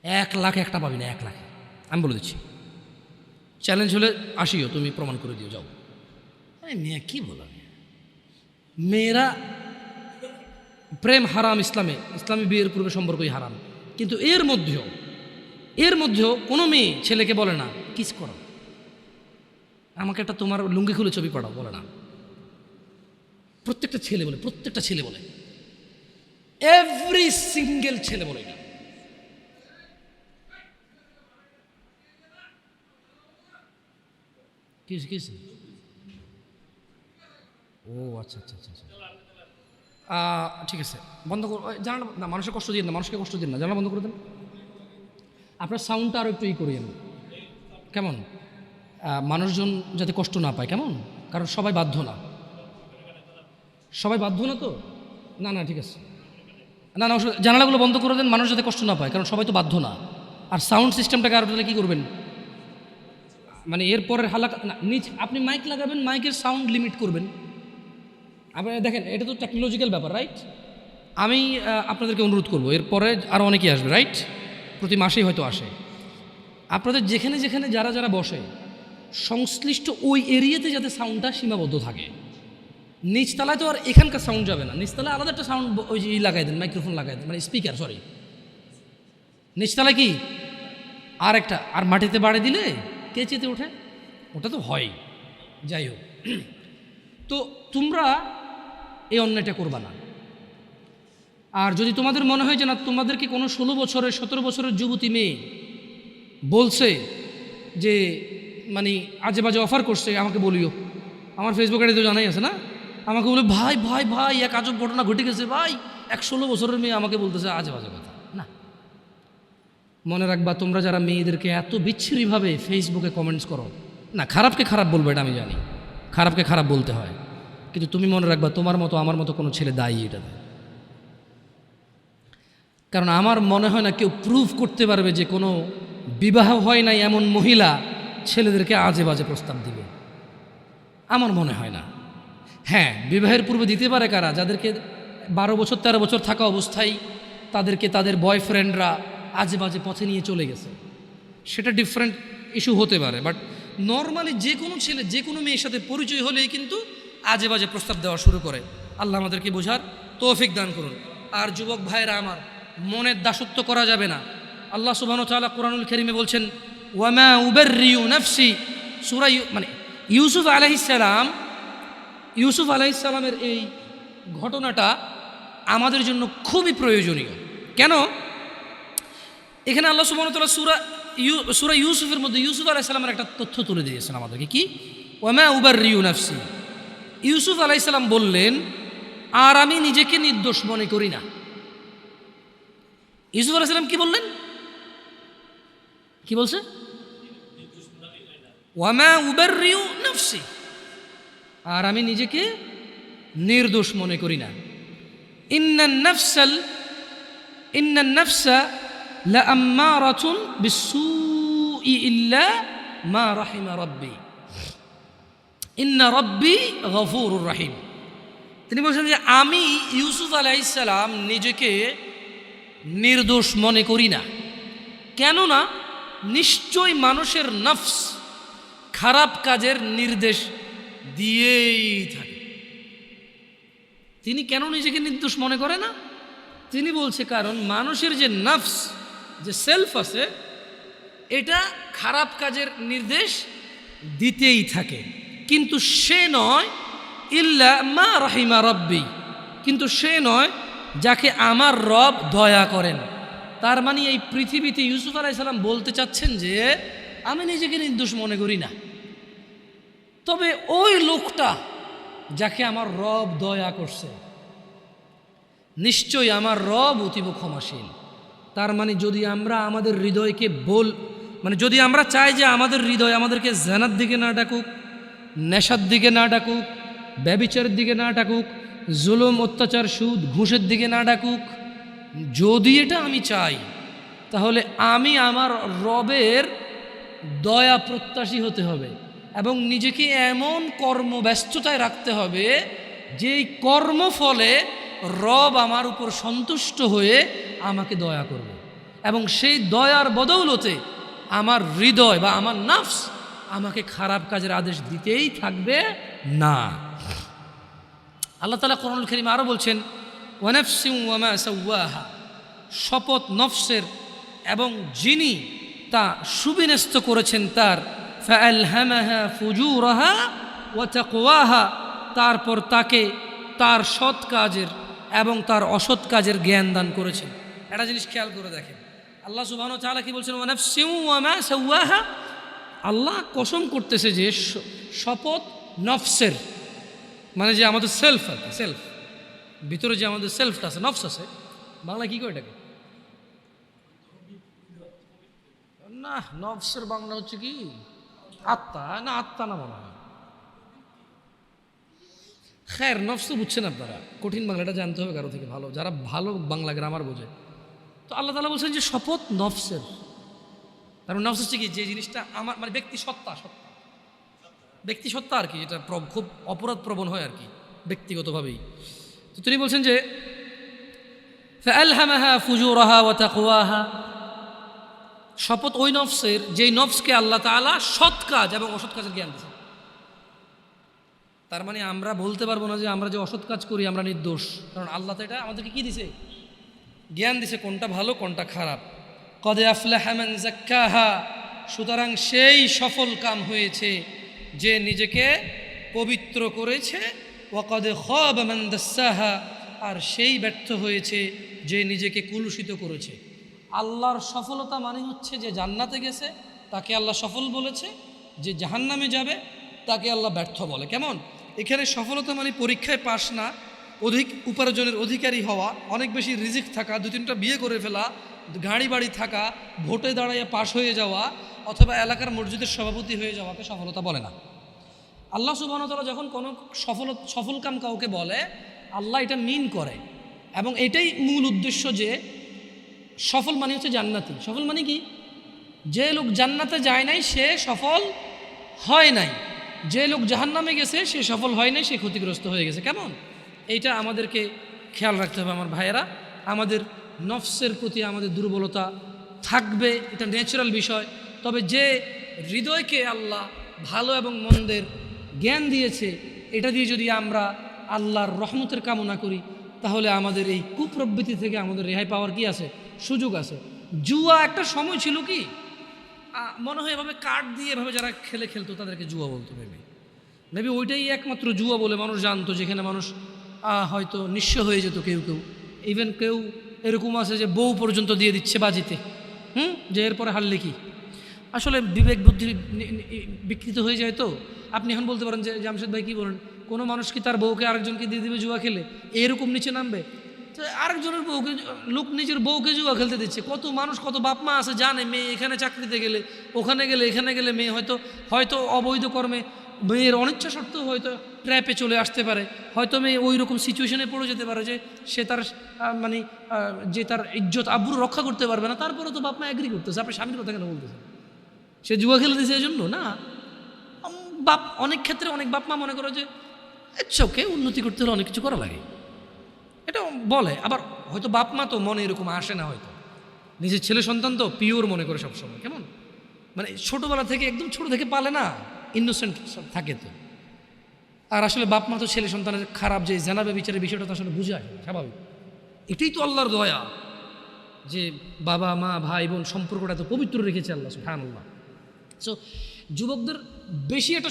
1 লাখ একটা পাবি না, 1 লাখ। আমি বলে দিচ্ছি, চ্যালেঞ্জ হলে আসিও, তুমি প্রমাণ করে দিও, যাও। মেয়ে কি বলো, মেয়েরা প্রেম হারাম ইসলামে, ইসলামী বিয়ের পূর্বে সম্পর্কই হারাম। কিন্তু এর মধ্যেও কোনো মেয়ে ছেলেকে বলে না কিস করো, আমাকে একটা তোমার লুঙ্গি খুলে ছবি পাঠাও, বলে না। প্রত্যেকটা ছেলে বলে, প্রত্যেকটা ছেলে বলে, এভরি সিঙ্গেল ছেলে বলে না। কি ও আচ্ছা আচ্ছা আচ্ছা আচ্ছা, ঠিক আছে, বন্ধ কর জানালা না, মানুষের কষ্ট দিন না, মানুষকে কষ্ট দিন না, জানালা বন্ধ করে দেন। আপনার সাউন্ডটা আরও একটু করিয়েন, কেমন? মানুষজন যাতে কষ্ট না পায়, কেমন? কারণ সবাই বাধ্য না, সবাই বাধ্য না তো, না না ঠিক আছে, না না জানালাগুলো বন্ধ করে দেন, মানুষ যাতে কষ্ট না পায়, কারণ সবাই তো বাধ্য না। আর সাউন্ড সিস্টেমটাকে আরও তাহলে কী করবেন, মানে এরপরের হালাকা না, নিচ আপনি মাইক লাগাবেন, মাইকের সাউন্ড লিমিট করবেন। আপনি দেখেন এটা তো টেকনোলজিক্যাল ব্যাপার, রাইট? আমি আপনাদেরকে অনুরোধ করবো, এরপরে আরও অনেকেই আসবে, রাইট? প্রতি মাসেই হয়তো আসে। আপনাদের যেখানে যেখানে যারা যারা বসে, সংশ্লিষ্ট ওই এরিয়াতে যাতে সাউন্ডটা সীমাবদ্ধ থাকে। নিচতলায় তো আর এখানকার সাউন্ড যাবে না, নিচতলায় আলাদা একটা সাউন্ড ওই যে লাগাই দেন, মাইক্রোফোন লাগাই দেন, মানে স্পিকার, সরি, নিচতলায় কি আর একটা, আর মাটিতে বাড়ি দিলে কে চেতে ওঠে, ওটা তো হয়। যাই হোক, তো তোমরা এই অন্যায়টা করবা না। আর যদি তোমাদের মনে হয় যে না, তোমাদেরকে কোনো 16 বছরের 17 বছরের যুবতী মেয়ে বলছে যে মানে আজে বাজে অফার করছে, আমাকে বলিও, আমার ফেসবুক আইডি তো জানাই আছে না, আমাকে বলে ভাই ভাই ভাই এক আজব ঘটনা ঘটে গেছে ভাই, 16 বছরের মেয়ে আমাকে বলতেছে আজে বাজে কথা। না, মনে রাখবা, তোমরা যারা মেয়েদেরকে এত বিচ্ছিরিভাবে ফেসবুকে কমেন্টস করো না, খারাপকে খারাপ বলবো, এটা আমি জানি, খারাপকে খারাপ বলতে হয়, কিন্তু তুমি মনে রাখবা তোমার মতো আমার মতো কোনো ছেলে দায়ী এটাতে। কারণ আমার মনে হয় না কেউ প্রুভ করতে পারবে যে কোনো বিবাহ হয় নাই এমন মহিলা ছেলেদেরকে আজে বাজে প্রস্তাব দিবে, আমার মনে হয় না। হ্যাঁ, বিবাহের পূর্বে দিতে পারে কারা, যাদেরকে 12 বছর 13 বছর থাকা অবস্থায় তাদেরকে তাদের বয়ফ্রেন্ডরা আজে বাজে পথে নিয়ে চলে গেছে, সেটা ডিফারেন্ট ইস্যু হতে পারে। বাট নর্মালি যে কোনো ছেলে যে কোনো মেয়ের সাথে পরিচয় হলেই কিন্তু আজে বাজে প্রস্তাব দেওয়া শুরু করে। আল্লাহ আমাদেরকে বোঝার তৌফিক দান করুন। আর যুবক ভাইরা আমার, মনের দাসত্ব করা যাবে না। আল্লাহ সুবহানাহু ওয়া তাআলা কুরআনুল কারীমে বলছেন, ওয়ামা উবাররিউ নাফসি, সূরা মানে ইউসুফ আলাইহিসসালামের এই ঘটনাটা আমাদের জন্য খুবই প্রয়োজনীয়। কেন? এখানে আল্লাহ সুবহানাহু ওয়া তাআলা সূরা ইউসুফের মধ্যে ইউসুফ আলাইহিস সালামের একটা তথ্য তুলে দিয়েছেন আমাদেরকে। কি? ওয়ামা উবাররিউ নাফসি। ইউসুফ আলাইহিস সালাম বললেন, আর আমি নিজেকে নির্দোষ মনে করি না। ইউসুফ আলাইহিস সালাম কি বললেন? কি বলছে? ওয়ামা উবাররিউ নাফসি, আর আমি নিজেকে নির্দোষ মনে করি না। ইন্নান নাফসা লাআম্মারাতুন বিসসুই ইল্লা মা রাহিমা রাব্বি ইন্না রাব্বি গফুরুর রহিম। তিনি বলছেন যে আমি ইউসুফ আলাইহিস সালাম নিজেকে নির্দোষ মনে করি না। কেননা নিশ্চয় মানুষের নফস খারাপ কাজের নির্দেশ দিয়েই থাকে। তিনি কেন নিজেকে নির্দোষ মনে করে না? তিনি বলছে কারণ মানুষের যে নফস, যে সেলফ আছে, এটা খারাপ কাজের নির্দেশ দিতেই থাকে। কিন্তু সে নয় ইল্লা মা রাহিমা রব্বি, কিন্তু সে নয় যাকে আমার রব দয়া করেন। তার মানে এই পৃথিবীতে ইউসুফ আলাইহিস সালাম বলতে চাচ্ছেন যে আমি নিজেকে নির্দোষ মনে করি না, তবে ওই লোকটা যাকে আমার রব দয়া করছে, নিশ্চয়ই আমার রব অতীব ক্ষমাশীল। তার মানে যদি আমরা আমাদের হৃদয়কে যদি আমরা চাই যে আমাদের হৃদয় আমাদেরকে জানার দিকে না ডাকুক, নেশার দিকে না ডাকুক, ব্যভিচারের দিকে না ডাকুক, জুলুম অত্যাচার সুদ ঘুষের দিকে না ডাকুক, যদি এটা আমি চাই, তাহলে আমি আমার রবের দয়া প্রত্যাশী হতে হবে এবং নিজেকে এমন কর্মব্যস্ততায় রাখতে হবে যেই কর্মফলে রব আমার উপর সন্তুষ্ট হয়ে আমাকে দয়া করবে এবং সেই দয়ার বদৌলতে আমার হৃদয় বা আমার নফস আমাকে খারাপ কাজের আদেশ দিতেই থাকবে না। আল্লাহ তাআলা কোরআনুল কারীমে আরও বলছেন, ওয়ানাফসিন ওয়ামা সাওয়াহা, শপথ নফসের এবং যিনি তা সুবিন্যস্ত করেছেন তার, ফাআলহামাহা ফুজুরাহা ওয়া তাকওয়াহা, তারপর তাকে তার সৎ কাজের এবং তার অসৎ কাজের জ্ঞান দান করেছেন। একটা জিনিস খেয়াল করে দেখেন, আল্লাহ সুবহানাহু ওয়া তাআলা কি বলছেন? ওয়ানাফসিন ওয়ামা সাওয়াহা। আল্লাহ কসম করতেছে যে শপথ নফসের, মানে যে আমাদের সেলফ আছে, সেলফ ভিতরে যে আমাদের সেলফটা আছে, নফস আছে, বাংলা কি করে এটাকে? না, নফসের বাংলা হচ্ছে কি? আত্মা না? আত্মা না মনে হয়। খैर, নফস তো বুঝছেন আপনারা, কঠিন বাংলাটা জানতে হবে কারো থেকে ভালো, যারা ভালো বাংলা গ্রামার বোঝে। তো আল্লাহ তাআলা বলছেন যে শপথ নফসের। তার নফস হচ্ছে কি? যে জিনিসটা আমার মানে ব্যক্তি সত্তা আর কি, যেটা খুব অপরাধ প্রবণ হয় আর কি ব্যক্তিগতভাবেই। তো তিনি বলছেন যে ফাআলহামাহা ফুজুরাহা ওয়া তাকওয়াহা, শপথ ওই নফসের যেই নফসকে আল্লাহ তাআলা সৎ কাজ এবং অসৎ কাজের জ্ঞান দিয়েছেন। তার মানে আমরা বলতে পারবো না যে আমরা যে অসৎ কাজ করি আমরা নির্দোষ, কারণ আল্লাহ তো এটা আমাদেরকে কি দিছে? জ্ঞান দিছে, কোনটা ভালো কোনটা খারাপ। কদ আফলাহা মান যাক্কাহা, সুতরাং সেই সফল কাম হয়েছে যে নিজেকে পবিত্র করেছে। ওয়া কদ খাবা মান দাসসাহা, আর সেই ব্যর্থ হয়েছে যে নিজেকে কুলুষিত করেছে। আল্লাহর সফলতা মানে হচ্ছে যে জান্নাতে গেছে তাকে আল্লাহ সফল বলেছে, যে জাহান্নামে যাবে তাকে আল্লাহ ব্যর্থ বলে। কেমন? এখানে সফলতা মানে পরীক্ষায় পাশ না, অধিক উপার্জনের অধিকারী হওয়া, অনেক বেশি রিজিক থাকা, 2-3টা বিয়ে করে ফেলা, গাড়ি বাড়ি থাকা, ভোটে দাঁড়াইয়া পাশ হয়ে যাওয়া অথবা এলাকার মসজিদের সভাপতি হয়ে যাওয়াকে সফলতা বলে না। আল্লাহ সুবহানাহু ওয়া তাআলা যখন কোনো সফল কাম কাউকে বলে, আল্লাহ এটা মিন করে এবং এটাই মূল উদ্দেশ্য যে সফল মানে হচ্ছে জান্নাতি। সফল মানে কি? যে লোক জান্নাতে যায় নাই সে সফল হয় নাই, যে লোক জাহান্নামে গেছে সে সফল হয় নাই, সে ক্ষতিগ্রস্ত হয়ে গেছে। কেমন? এইটা আমাদেরকে খেয়াল রাখতে হবে আমার ভাইয়েরা। আমাদের নফসের প্রতি আমাদের দুর্বলতা থাকবে, এটা ন্যাচারাল বিষয়। তবে যে হৃদয়কে আল্লাহ ভালো এবং মন্দের জ্ঞান দিয়েছে, এটা দিয়ে যদি আমরা আল্লাহর রহমতের কামনা করি, তাহলে আমাদের এই কুপ্রবৃত্তি থেকে আমাদের রেহাই পাওয়ার কি আছে? সুযোগ আছে। জুয়া একটা সময় ছিল কি মনে হয় এভাবে কার্ড দিয়ে এভাবে যারা খেলতো তাদেরকে জুয়া বলতো ভেবে, মেবি ওইটাই একমাত্র জুয়া বলে মানুষ জানতো, যেখানে মানুষ হয়তো নিঃস্ব হয়ে যেত কেউ কেউ। ইভেন কেউ এরকম আছে যে বউ পর্যন্ত দিয়ে দিচ্ছে বাজিতে, যে এরপরে হারলে কি। আসলে বিবেক বুদ্ধি বিকৃত হয়ে যায়। তো আপনি এখন বলতে পারেন যে জামশেদ ভাই কী বলেন, কোনো মানুষ কি তার বউকে আরেকজনকে দিয়ে দিবে জুয়া খেলে, এরকম নিচে নামবে? তো আরেকজনের বউকে, লোক নিজের বউকে জুয়া খেলতে দিচ্ছে। কত মানুষ, কত বাপ মা আছে জানে মেয়ে এখানে চাকরিতে গেলে, ওখানে গেলে, এখানে গেলে মেয়ে হয়তো অবৈধ কর্মে, মেয়ের অনিচ্ছা সত্ত্বেও হয়তো ট্র্যাপে চলে আসতে পারে, হয়তো মেয়ে ওই রকম সিচুয়েশনে পড়ে যেতে পারে যে সে তার মানে যে তার ইজ্জত আব্রু রক্ষা করতে পারবে না। তারপরে তো বাপ মা এগ্রি করতেছে। আপনি স্বামীর কথা কেন বলতেছেন? সে জুয়া খেলে দিয়েছে এই জন্য না। অনেক ক্ষেত্রে অনেক বাপ মা মনে করে যে ওকে উন্নতি করতে হলে অনেক কিছু করা লাগে, এটা বলে। আবার হয়তো বাপ মা তো মনে এরকম আসে না, হয়তো নিজের ছেলে সন্তান তো পিওর মনে করে সবসময়, কেমন মানে ছোটোবেলা থেকে, একদম ছোটো থেকে পালে না, ইনোসেন্ট থাকে তো। আর আসলে বাপ মা তো ছেলে সন্তানের খারাপ যে জানাবে বিচারের বিষয়টা তো আসলে বুঝে আসে স্বাভাবিক। এটাই তো আল্লাহর দয়া যে বাবা মা ভাই বোন সম্পর্কটা তো পবিত্র রেখেছে আল্লাহ সুবহানাল্লাহ। সো যুবকদের বেশি একটা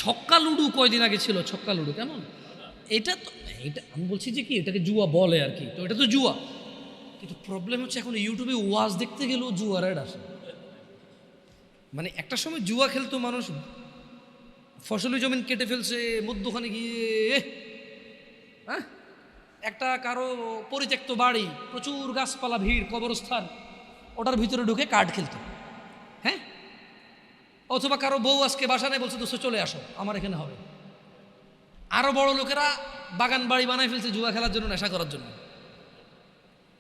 ছক্কা লুডু কয়দিন আগে ছিল, ছক্কা লুডু কেমন, এটা আমি বলছি যে কি এটাকে জুয়া বলে আর কি, তো এটা তো জুয়া। কিন্তু প্রবলেম হচ্ছে এখন ইউটিউবে ওয়াজ দেখতে গেলেও জুয়ার অ্যাড আসে। মানে একটা সময় জুয়া খেলতো মানুষ, ফসলি জমিন কেটে ফেলছে মধ্যখানে গিয়ে, হ্যাঁ একটা কারো পরিত্যক্ত বাড়ি, প্রচুর গাছপালা, ভিড়, কবরস্থান, ওটার ভিতরে ঢুকে কার্ড খেলতো, হ্যাঁ। অথবা কারো বউ আজকে বাসা নেই, বলছে দোস্ত চলে আসো আমার এখানে হবে। আরো বড় লোকেরা বাগান বাড়ি বানায় ফেলছে জুয়া খেলার জন্য, নেশা করার জন্য।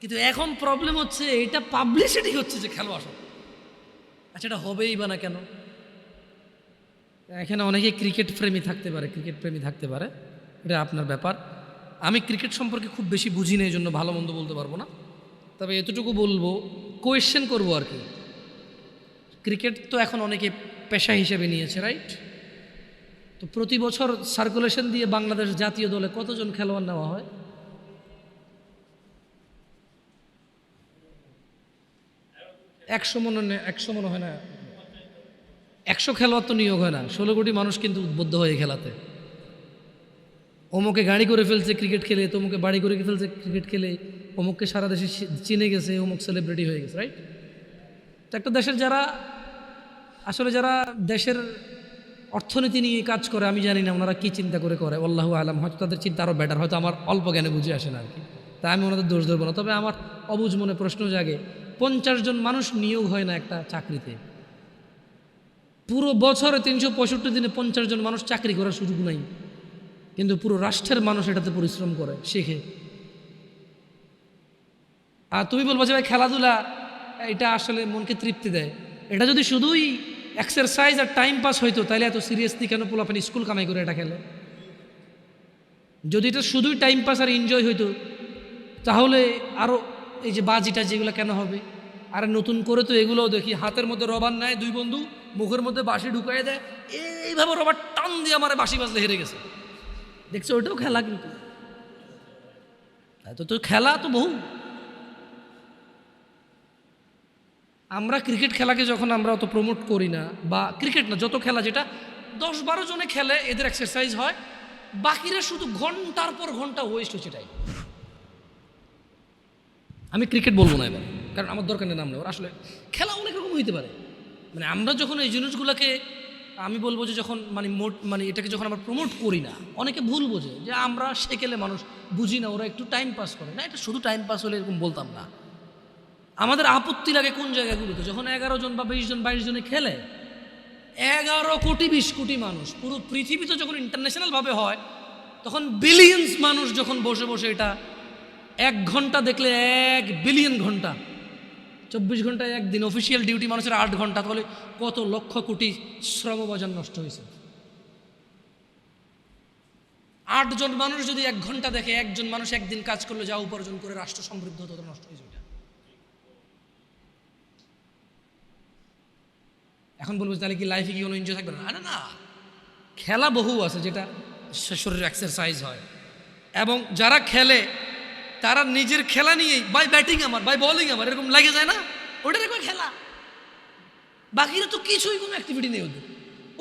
কিন্তু এখন প্রবলেম হচ্ছে এটা পাবলিসিটি হচ্ছে যে খেলো আসো। আচ্ছা এটা হবেই বা না কেন? এখানে অনেকে ক্রিকেট প্রেমী থাকতে পারে, এটা আপনার ব্যাপার। আমি ক্রিকেট সম্পর্কে খুব বেশি বুঝি না, এই জন্য ভালো মন্দ বলতে পারবো না। তবে এতটুকু বলবো, কোয়েশ্চেন করবো আর কি। ক্রিকেট তো এখন অনেকে পেশা হিসেবে নিয়েছে, রাইট? তো প্রতি বছর সার্কুলেশন দিয়ে বাংলাদেশ জাতীয় দলে কতজন খেলোয়াড় নেওয়া হয়? 100 মনে হয় না, 100 খেলোয়াড় তো নিয়োগ হয় না। 16 কোটি মানুষ কিন্তু উদ্বুদ্ধ হয়ে খেলাতে। অমুকে গাড়ি করে ফেলছে ক্রিকেট খেলে, তমুকে বাড়ি করে ফেলছে ক্রিকেট খেলে, অমুককে সারা দেশে চিনে গেছে, অমুক সেলিব্রিটি হয়ে গেছে, রাইট? তো একটা দেশের যারা দেশের অর্থনীতি নিয়ে কাজ করে, আমি জানি না ওনারা কী চিন্তা করে আল্লাহু আলাম, হয়তো তাদের চিন্তা আরও বেটার, হয়তো আমার অল্প জ্ঞানে বুঝে আসে না আর কি, তাই আমি ওনাদের দোষ ধরবো না। তবে আমার অবুঝ মনে প্রশ্ন জাগে, 50 জন মানুষ নিয়োগ হয় না একটা চাকরিতে, পুরো বছরে 365 দিনে 50 জন মানুষ চাকরি করার সুযোগ নাই, কিন্তু পুরো রাষ্ট্রের মানুষ এটাতে পরিশ্রম করে, শেখে। আর তুমি বলবো যে ভাই খেলাধুলা এটা আসলে মনকে তৃপ্তি দেয়, এটা যদি শুধুই এক্সারসাইজ আর টাইম পাস হইতো তাহলে এত সিরিয়াসলি কেন পোলাপানি স্কুল কামাই করে এটা খেলে? যদি এটা শুধুই টাইম পাস আর এনজয় হইতো তাহলে আরও এই যে বাজিটা যেগুলো কেন হবে? আর নতুন করে তো এগুলোও দেখি, হাতের মধ্যে রবার নেয় দুই বন্ধু, মুখের মধ্যে বাঁশি ঢুকাই দেয়, এইভাবে রবার টান দিয়ে আমার বাঁশি বাজলে হেরে গেছে, দেখছো? ওটাও খেলা, কিন্তু তো খেলা তো বহু। আমরা ক্রিকেট খেলাকে যখন আমরা অত প্রমোট করি না, বা ক্রিকেট না যত খেলা যেটা 10-12 জনে খেলে এদের এক্সারসাইজ হয়, বাকিরা শুধু ঘন্টার পর ঘন্টা ওয়েস্ট হচ্ছে টাইম। আমি ক্রিকেট বলবো না এবার, কারণ আমার দরকার নেই নাম নেওয়ার। আসলে খেলা অনেক রকম হইতে পারে। মানে আমরা যখন এই জিনিসগুলোকে, আমি বলবো যে যখন মানে এটাকে যখন আমরা প্রমোট করি না, অনেকে ভুল বোঝে যে আমরা সেকেলে মানুষ বুঝি না, ওরা একটু টাইম পাস করে না। এটা শুধু টাইম পাস হলে এরকম বলতাম না। আমাদের আপত্তি লাগে কোন জায়গাগুলোতে, যখন 11 জন বা 20 জন 22 জনে খেলে, 11 কোটি 20 কোটি মানুষ পুরো পৃথিবীতে যখন ইন্টারন্যাশনালভাবে হয়, তখন বিলিয়ন্স মানুষ যখন বসে বসে এটা 1 ঘন্টা দেখলে 1 বিলিয়ন ঘন্টা, 24 ঘন্টায় একদিন অফিসিয়াল ডিউটি মানুষের 8 ঘন্টা, তাহলে কত লক্ষ কোটি শ্রমবাজার নষ্ট হয়েছে। 8 জন মানুষ যদি 1 ঘন্টা দেখে, একজন মানুষ একদিন কাজ করলে যা উপার্জন করে রাষ্ট্র সমৃদ্ধ হতো, নষ্ট হয়েছে। এখন বলবো তাহলে কি লাইফে কি কোনো এনজয় থাকবে না? আরে না, খেলা বহু আছে যেটা শরীরের এক্সারসাইজ হয়, এবং যারা খেলে তারা নিজের খেলা নিয়েই, বাই ব্যাটিং আমার, বাই বোলিং আমার, এরকম লাগে যায় না, ওটার একটা খেলা। বাকিরা তো কিছুই কোনো অ্যাক্টিভিটি নেই ওদের,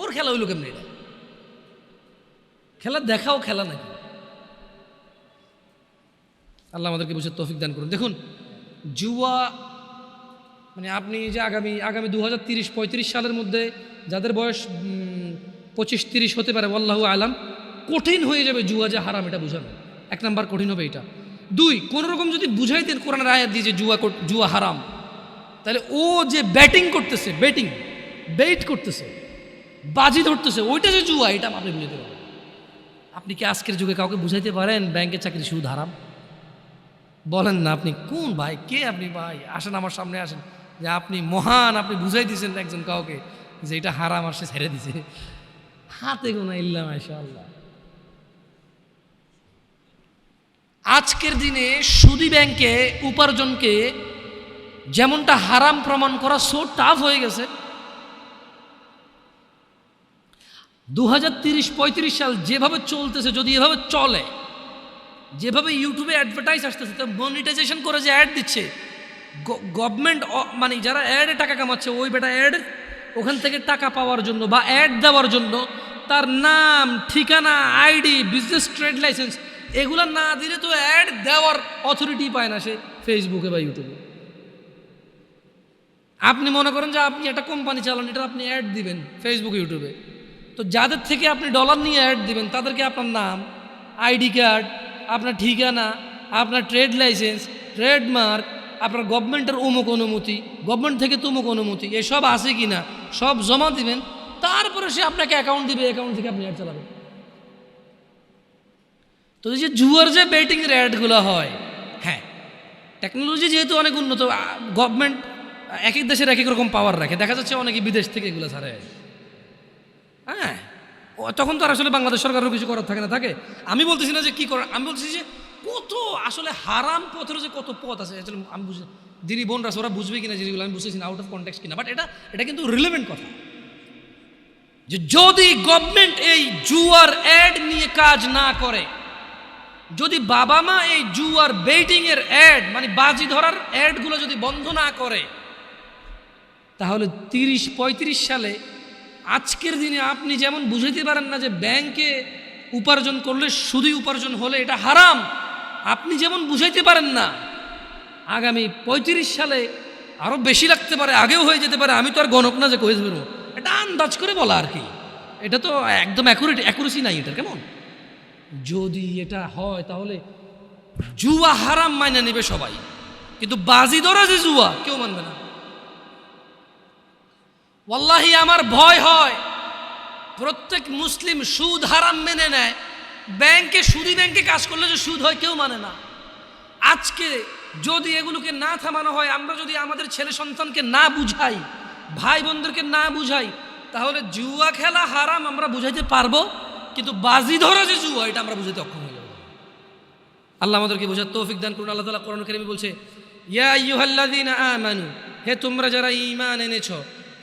ওর খেলা হইলো কেমনি? এটা খেলা দেখাও খেলা নাকি? আল্লাহ আমাদেরকে বুঝে তৌফিক দান করুন। দেখুন জুয়া মানে আপনি যে আগামী 2030-35 সালের মধ্যে যাদের বয়স 25-30 হতে পারে, আল্লাহু আলাম, কঠিন হয়ে যাবে জুয়া যে হারাম এটা বুঝানো। 1 নাম্বার কঠিন হবে এটা। 2, কোনো রকম যদি বুঝাইতেন কোরআনের আয়াত দিয়ে যে জুয়া হারাম, তাহলে ও যে বেট করতেছে, বাজি ধরতেছে, ওইটা যে জুয়া, এটা আপনি বুঝাতে পারেন। আপনি কি আজকের যুগে কাউকে বুঝাইতে পারেন ব্যাংকের চাকরি সুদ হারাম? বলেন না। আপনি কোন ভাই, কে আপনি ভাই? আসেন আমার সামনে আসেন, যে আপনি মহান, আপনি বুঝাই দিয়েছেন একজন কাউকে যে এটা হারাম, আর সে ছেড়ে দিছে। হাতে গোনা ইল্লা মাশাআল্লাহ। আজকের দিনে সুদী ব্যাংকে উপার্জনকে যেমনটা হারাম প্রমাণ করা সো টাফ হয়ে গেছে। 2030-35 সাল যেভাবে চলতেছে, যদি এভাবে চলে, যেভাবে ইউটিউবে অ্যাডভার্টাইজ আসতেছে, তো মনিটাইজেশন করে যে অ্যাড দিচ্ছে গভর্নমেন্ট, মানে যারা অ্যাডে টাকা কামাচ্ছে, ওই বেটা অ্যাড ওখান থেকে টাকা পাওয়ার জন্য বা অ্যাড দেওয়ার জন্য তার নাম, ঠিকানা, আইডি, বিজনেস ট্রেড লাইসেন্স এগুলো না দিলে তো অ্যাড দেওয়ার অথরিটি পায় না সে ফেসবুকে বা ইউটিউবে। আপনি মনে করেন যে আপনি একটা কোম্পানি চালান, এটা আপনি অ্যাড দিবেন ফেসবুক, ইউটিউবে, তো যাদের থেকে আপনি ডলার নিয়ে অ্যাড দিবেন তাদেরকে আপনার নাম, আইডি কার্ড, আপনার ঠিকানা, আপনার ট্রেড লাইসেন্স, ট্রেডমার্ক, আপনার গভর্নমেন্টের অমুক অনুমতি, গভর্নমেন্ট থেকে তমুক অনুমতি, এসব আছে কি না সব জমা দিবেন, তারপরে সে আপনাকে অ্যাকাউন্ট দিবে, অ্যাকাউন্ট থেকে আপনি অ্যাড চালাবেন। তো এই যে জুয়ার যে বেটিংয়ের অ্যাডগুলো হয়, হ্যাঁ, টেকনোলজি যেহেতু অনেক উন্নত, গভর্নমেন্ট এক এক দেশের এক এক রকম পাওয়ার রাখে, দেখা যাচ্ছে অনেকে বিদেশ থেকে এগুলো ছাড়ে। হ্যাঁ, তখন তো আর আসলে বাংলাদেশ সরকারেরও কিছু করার থাকে না, থাকে। আমি বলতেছি না যে কী করার, আমি বলতেছি যে কত আসলে হারাম পথের যে কত পথ আছে, আসলে আমি বুঝি দিদি বোনরা ওরা বুঝবে কিনা জিনিসগুলো আমি বুঝতেছি না, আউট অফ কনটেক্সট কিনা, বাট এটা কিন্তু রিলেভেন্ট কথা, যে যদি গভর্নমেন্ট এই জুয়ার অ্যাড নিয়ে কাজ না করে, যদি বাবা মা এই জুয়ার বেটিংয়ের অ্যাড মানে বাজি ধরার অ্যাডগুলো যদি বন্ধ না করে, তাহলে 30-35 সালে আজকের দিনে আপনি যেমন বুঝাইতে পারেন না যে ব্যাংকে উপার্জন করলে সুদী উপার্জন হলে এটা হারাম, আপনি যেমন বুঝাইতে পারেন না আগামী 35 সালে আরও বেশি লাগতে পারে, আগেও হয়ে যেতে পারে, আমি তো আর গণক না যে কয়ে ধরবো, এটা আন্দাজ করে বলা আর কি, এটা তো একদম অ্যাকুরেসি নাই এটা। কেমন যদি এটা হয় তাহলে জুয়া হারাম মাইনে নেবে সবাই, কিন্তু বাজি ধরা যে জুয়া কেউ মানবে না। ওয়াল্লাহি আমার ভয় হয় প্রত্যেক মুসলিম সুদ হারাম মেনে নেয়, সুদী ব্যাংকে কাজ করলে যে সুদ হয় কেউ মানে না। আজকে যদি এগুলোকে না থামানো হয়, আমরা যদি আমাদের ছেলে সন্তানকে না বুঝাই, ভাই বোনদেরকে না বুঝাই, তাহলে জুয়া খেলা হারাম আমরা বুঝাইতে পারবো, কিন্তু বাজি ধরা যে জুয়া এটা আমরা বুঝাইতে অক্ষম হয়ে যাবো। আল্লাহ আমাদেরকে বোঝার তৌফিক দান করুন। আল্লাহ তাআলা কোরআন কারীমে বলছে, ইয়া আইয়ুহাল্লাযীনা আমানু, হে তোমরা যারা ঈমান এনেছো,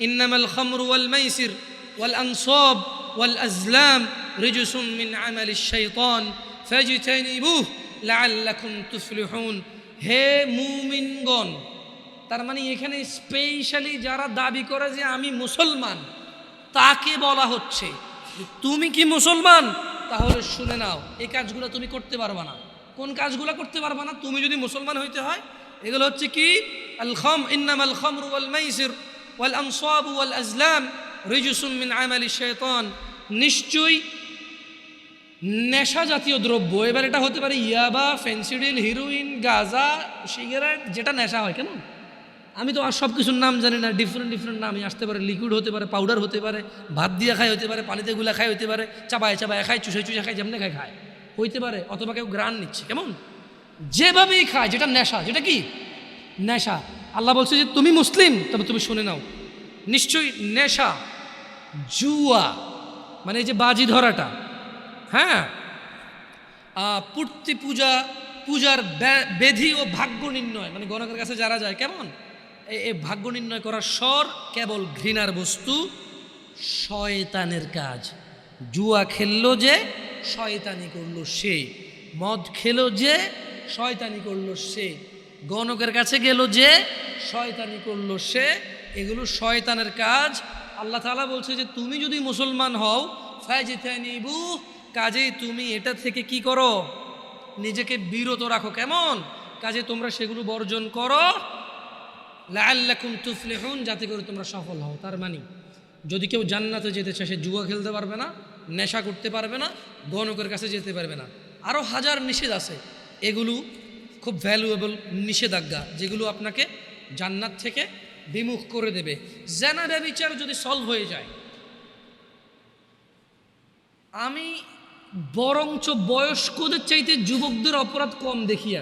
ইন্নামাল খামরু ওয়াল মাইসির ওয়াল আনসাব ওয়াল আজলাম রিজসুম মিন আমালিশ শাইতান ফাজতানিবুহু লাআল্লাকুম তুফলিহুন। হে মুমিনগণ, তার মানে এখানে স্পেশালি যারা দাবি করে যে আমি মুসলমান তাকে বলা হচ্ছে, তুমি কি মুসলমান? তাহলে শুনে নাও, এই কাজগুলো তুমি করতে পারবা না। কোন কাজগুলো করতে পারবা না? তুমি যদি মুসলমান হইতে হয়, এগুলো হচ্ছে কি, ইন্নামাল খামরু ওয়াল মাইসির ওয়াল আনসাব ওয়াল আজলাম রিজসুম মিন আমালিশ শাইতান, নিশ্চয়ই নেশা জাতীয় দ্রব্য, এবার এটা হতে পারে ইয়াবা, ফেন্সিডিল, হিরোইন, গাঁজা, সিগারেট, যেটা নেশা হয়। কেন আমি তো আর সব কিছুর নাম জানি না, ডিফারেন্ট নামই আসতে পারে, লিকুইড হতে পারে, পাউডার হতে পারে, ভাত দিয়ে খায় হতে পারে, পানিতে গুলা খায় হতে পারে, চাবায় খায়, চুষে খায়, যেমনি খায় হইতে পারে, অথবা কেউ গ্রান নিচ্ছে, কেমন যেভাবেই খায়, যেটা নেশা, যেটা কি নেশা। আল্লাহ বলছে যে তুমি মুসলিম, তবে তুমি শুনে নাও, নিশ্চয়ই নেশা, জুয়া মানে এই যে বাজি ধরাটা, হ্যাঁ, পূর্তি পূজার বেধি ও ভাগ্য নির্ণয়, মানে গণকের কাছে যারা যায়, কেমন এই ভাগ্য নির্ণয় করার স্বর কেবল ঘৃণার বস্তু, শয়তানের কাজ। জুয়া খেললো যে শয়তানি করলো সে, মদ খেলো যে শয়তানি করলো সে, গণকের কাছে গেল যে শয়তানি করলো সে, এগুলো শয়তানের কাজ। আল্লাহ তাআলা বলছে যে তুমি যদি মুসলমান হও, ফাজতানিবু কাজেই তুমি এটা থেকে কি করো, নিজেকে বিরত রাখো। কেমন? কাজে তোমরা সেগুলো বর্জন করো, লাআল্লাকুম তুফলিহুন, যাতে করে তোমরা সফল হও। তার মানে যদি কেউ জান্নাতে যেতে চায়, সে জুয়া খেলতে পারবে না, নেশা করতে পারবে না, গণকের কাছে যেতে পারবে না। আরও হাজার নিষেধ আছে, এগুলো খুব ভ্যালুয়েবল নিষেধাজ্ঞা, যেগুলো আপনাকে জান্নাত থেকে বিমুখ করে দেবে। জেনা ব্যভিচার যদি সলভ হয়ে যায়, আমি বরঞ্চ বয়স্কদের চাইতে যুবকদের অপরাধ কম দেখি।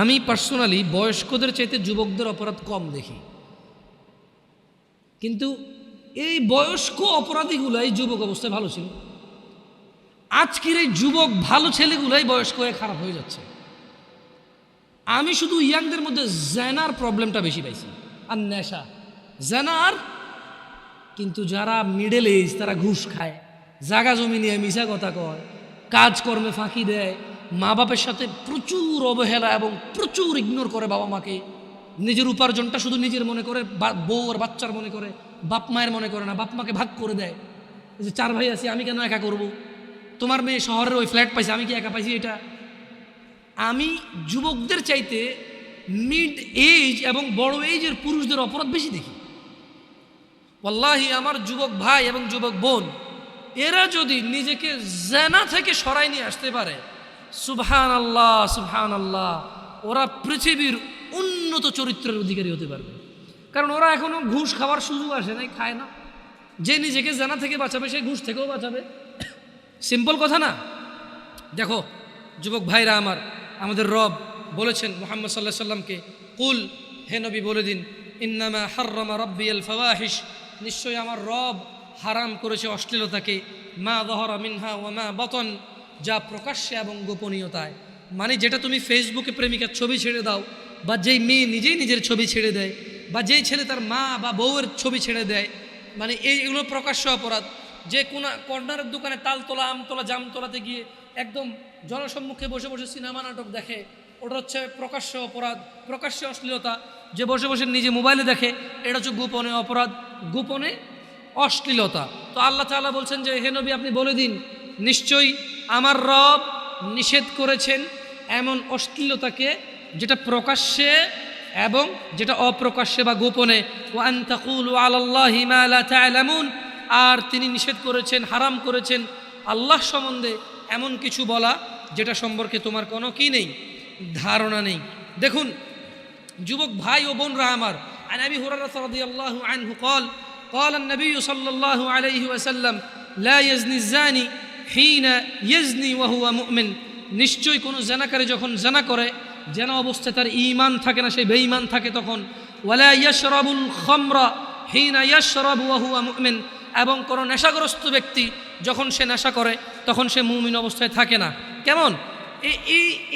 আমি পার্সোনালি বয়স্কদের চাইতে যুবকদের অপরাধ কম দেখি, কিন্তু এই বয়স্ক অপরাধীগুলাই যুবক অবস্থায় ভালো ছিল। আজকের এই যুবক ভালো ছেলেগুলাই বয়স্ক হয়ে খারাপ হয়ে যাচ্ছে। আমি শুধু ইয়াংদের মধ্যে জেনার প্রবলেমটা বেশি পাইছি, আর নেশা জেনার। কিন্তু যারা মিডল এজ, তারা ঘুষ খায়, জাগা জমি নিয়ে মিশা কথা কয়, কাজকর্মে ফাঁকি দেয়, মা বাপের সাথে প্রচুর অবহেলা এবং প্রচুর ইগনোর করে বাবা মাকে। নিজের উপার্জনটা শুধু নিজের মনে করে, বউ আর বাচ্চার মনে করে, বাপ মায়ের মনে করে না। বাপ মাকে ভাগ করে দেয়, যে 4 ভাই আছি, আমি কেন একা করব? তোমার মেয়ে শহরের ওই ফ্ল্যাট পাইছে, আমি কি একা পাইছি? এটা আমি যুবকদের চাইতে মিড এজ এবং বড় এজের পুরুষদের অপরাধ বেশি দেখি। ওয়াল্লাহি আমার যুবক ভাই এবং যুবক বোন, এরা যদি নিজেকে জেনা থেকে সরাই নিয়ে আসতে পারে, সুবহানাল্লাহ সুবহানাল্লাহ, ওরা পৃথিবীর উন্নত চরিত্রের অধিকারী হতে পারবে। কারণ ওরা এখনো ঘুষ খাওয়ার সুযোগ আসে নাই, খায় না। যে নিজেকে জেনা থেকে বাঁচাবে, সে ঘুষ থেকেও বাঁচাবে। সিম্পল কথা না? দেখো যুবক ভাইরা আমার, আমাদের রব বলেছেন মুহাম্মদ সাল্লাল্লাহু আলাইহি সাল্লামকে, কুল, হে নবী বলে দিন, ইন্নামা হাররামা রাব্বিয়াল ফাওয়াহিশ, নিশ্চয়ই আমার রব হারাম করেছে অশ্লীলতাকে, মা যহরা মিনহা ওয়া মা বাতন, যা প্রকাশ্যে এবং গোপনীয়তায়। মানে যেটা তুমি ফেসবুকে প্রেমিকার ছবি ছেড়ে দাও, বা যেই মেয়ে নিজেই নিজের ছবি ছেড়ে দেয়, বা যেই ছেলে তার মা বা বউয়ের ছবি ছেড়ে দেয়, মানে এইগুলো প্রকাশ্য অপরাধ। যে কোনো কর্নারের দোকানে তালতলা, আমতলা, জামতলাতে গিয়ে একদম জনসম্মুখে বসে বসে সিনেমা নাটক দেখে, ওটা হচ্ছে প্রকাশ্য অপরাধ, প্রকাশ্য অশ্লীলতা। যে বসে বসে নিজে মোবাইলে দেখে, এটা হচ্ছে গোপনে অপরাধ, গোপনে অশ্লীলতা। তো আল্লাহ তাআলা বলছেন যে, হে নবী আপনি বলে দিন, নিশ্চয়ই আমার রব নিষেধ করেছেন এমন অশ্লীলতাকে, যেটা প্রকাশ্যে এবং যেটা অপ্রকাশ্যে বা গোপনে। ওয়া আন তাকুলু আলাল্লাহি মা লা তা'লামুন, আর তিনি নিষেধ করেছেন, হারাম করেছেন আল্লাহ সম্বন্ধে এমন কিছু বলা যেটা সম্পর্কে তোমার কোনো কি নেই, ধারণা নেই। দেখুন যুবক ভাই ও বোনরা আমার, আন আবি হুরায়রা রাদিয়াল্লাহু আনহু قال قال النبي صلى الله عليه وسلم لا يزني الزاني حين يزني وهو مؤمن, নিশ্চয়ই কোনো জেনাকারী যখন জেনা করে, জেনা অবস্থায় তার ঈমান থাকে না, সে বেঈমান থাকে তখন। ওয়ালা ইয়াশরাবুল খামরা হিনা ইয়াশরাবু ওয়া হুয়া মুমিন, এবং কোনো নেশাগ্রস্ত ব্যক্তি যখন সে নেশা করে, তখন সে মুমিন অবস্থায় থাকে না। কেমন?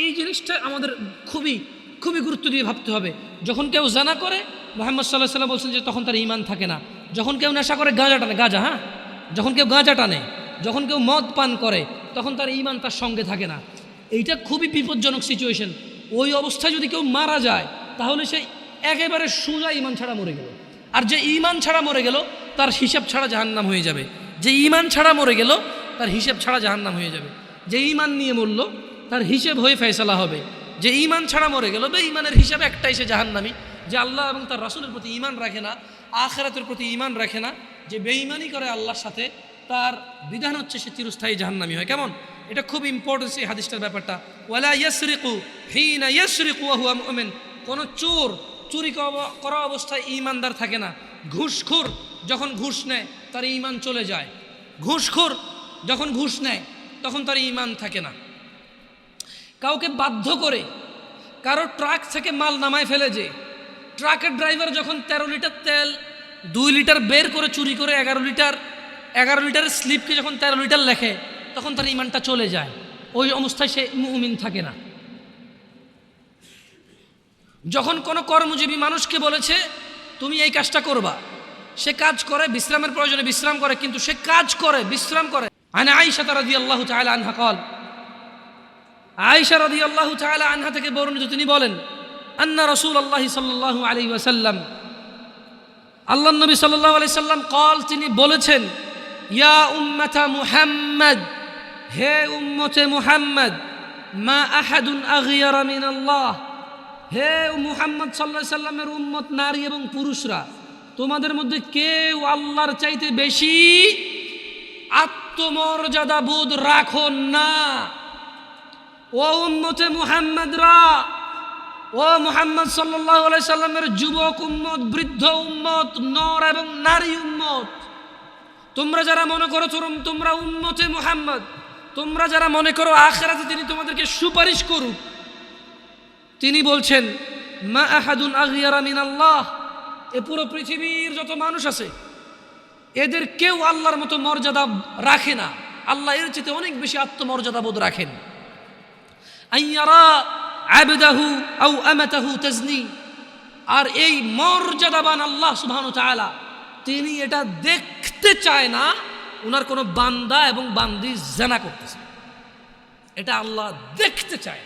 এই জিনিসটা আমাদের খুবই খুবই গুরুত্ব দিয়ে ভাবতে হবে। যখন কেউ জানা করে, মুহাম্মদ সাল্লাল্লাহু আলাইহি ওয়াসাল্লাম বলছেন যে তখন তার ঈমান থাকে না। যখন কেউ নেশা করে, গাঁজা টানে, গাঁজা, হ্যাঁ, যখন কেউ গাঁজা টানে, যখন কেউ মদ পান করে, তখন তার ঈমান তার সঙ্গে থাকে না। এইটা খুবই বিপজ্জনক সিচুয়েশন। ওই অবস্থায় যদি কেউ মারা যায়, তাহলে সে একেবারে সোজা ঈমান ছাড়া মরে গেল। আর যে ঈমান ছাড়া মরে গেল, তার হিসাব ছাড়া জাহান্নাম হয়ে যাবে। যে ঈমান ছাড়া মরে গেল, তার হিসাব ছাড়া জাহান্নাম হয়ে যাবে। যে ঈমান নিয়ে মরল, তার হিসেব হয়ে ফয়সালা হবে। যে ঈমান ছাড়া মরে গেল, বেঈমানের হিসাব একটাই, সে জাহান্নামী। যে আল্লাহ এবং তার রাসূলের প্রতি ঈমান রাখে না, আখিরাতের প্রতি ঈমান রাখে না, যে বেঈমানি করে আল্লাহর সাথে, তার বিধান হচ্ছে সে চিরস্থায়ী জাহান্নামী হয়। কেমন? এটা খুব ইম্পর্টেন্ট এই হাদিসটার ব্যাপারটা। ওয়ালা ইয়াসরিকু হিনা ইয়াসরিকু ওয়া হুয়া মুমিন, কোন চোর চুরি করা অবস্থায় ঈমানদার থাকে না। ঘুষখোর যখন ঘুষ নেয়, তার ঈমান চলে যায়। ঘুষখোর যখন ঘুষ নেয়, তখন তার ঈমান থাকে না। কাউকে বাধ্য করে কারো ট্রাক থেকে মাল নামায় ফেলে, যে ট্রাকের ড্রাইভার যখন 13 লিটার তেল 2 লিটার বের করে চুরি করে 11 লিটারের স্লিপকে যখন 13 লিটার লেখে, তখন তার ঈমানটা চলে যায়। ওই অবস্থায় সে মুমিন থাকে না। যখন কোনো কর্মজীবী মানুষকে বলেছে তুমি এই কাজটা করবা, সে কাজ করে, বিশ্রামের প্রয়োজনে বিশ্রাম করে, কিন্তু সে কাজ করে, বিশ্রাম করে। আন আয়েশা রাদিয়াল্লাহু তাআলা আনহা قال, আয়েশা রাদিয়াল্লাহু তাআলা আনহা থেকে বর্ণিত, তিনি বলেন, আন্না রাসূলুল্লাহ সাল্লাল্লাহু আলাইহি ওয়াসাল্লাম, আল্লাহর নবী সাল্লাল্লাহু আলাইহি সাল্লাম, قال, তিনি বলেছেন, ইয়া উম্মাতা মুহাম্মদ, হে উম্মতে মুহাম্মদ, মা আহাদুন আগিয়ারা মিনাল্লাহ, হে মুহাম্মদ সাল্লাল্লাহু আলাইহি সাল্লামের উম্মত নারী এবং পুরুষরা, তোমাদের মধ্যে কেউ আল্লাহর চাইতে বেশি আত্মমর্যাদা বোধ রাখো না। ও উম্মতে মুহাম্মদরা, ও মুহাম্মদ সাল্লাল্লাহু আলাইহি সাল্লামের যুবক উম্মত, বৃদ্ধ উম্মত, নর এবং নারী উম্মত, তোমরা যারা মনে করো তোমরা উম্মতে মুহাম্মদ, তোমরা যারা মনে করো আখিরাতে তিনি তোমাদেরকে সুপারিশ করুক, তিনি বলছেন মা আহাদুন আগিয়ারা মিনাল্লাহ, এ পুরো পৃথিবীর যত মানুষ আছে এদের কেউ আল্লাহর মতো মর্যাদা রাখে না। আল্লাহ এর চেয়ে অনেক বেশি আত্মমর্যাদা বোধ রাখেন। আইয়ারা আবদাহু আও আমাতাহু তাজনি, আর এই মর্যাদাবান আল্লাহ সুবহানাহু ওয়া তাআলা তিনি এটা দেখতে চায় না ওনার কোনো বান্দা এবং বান্দি জিনা করতেছে, এটা আল্লাহ দেখতে চায়।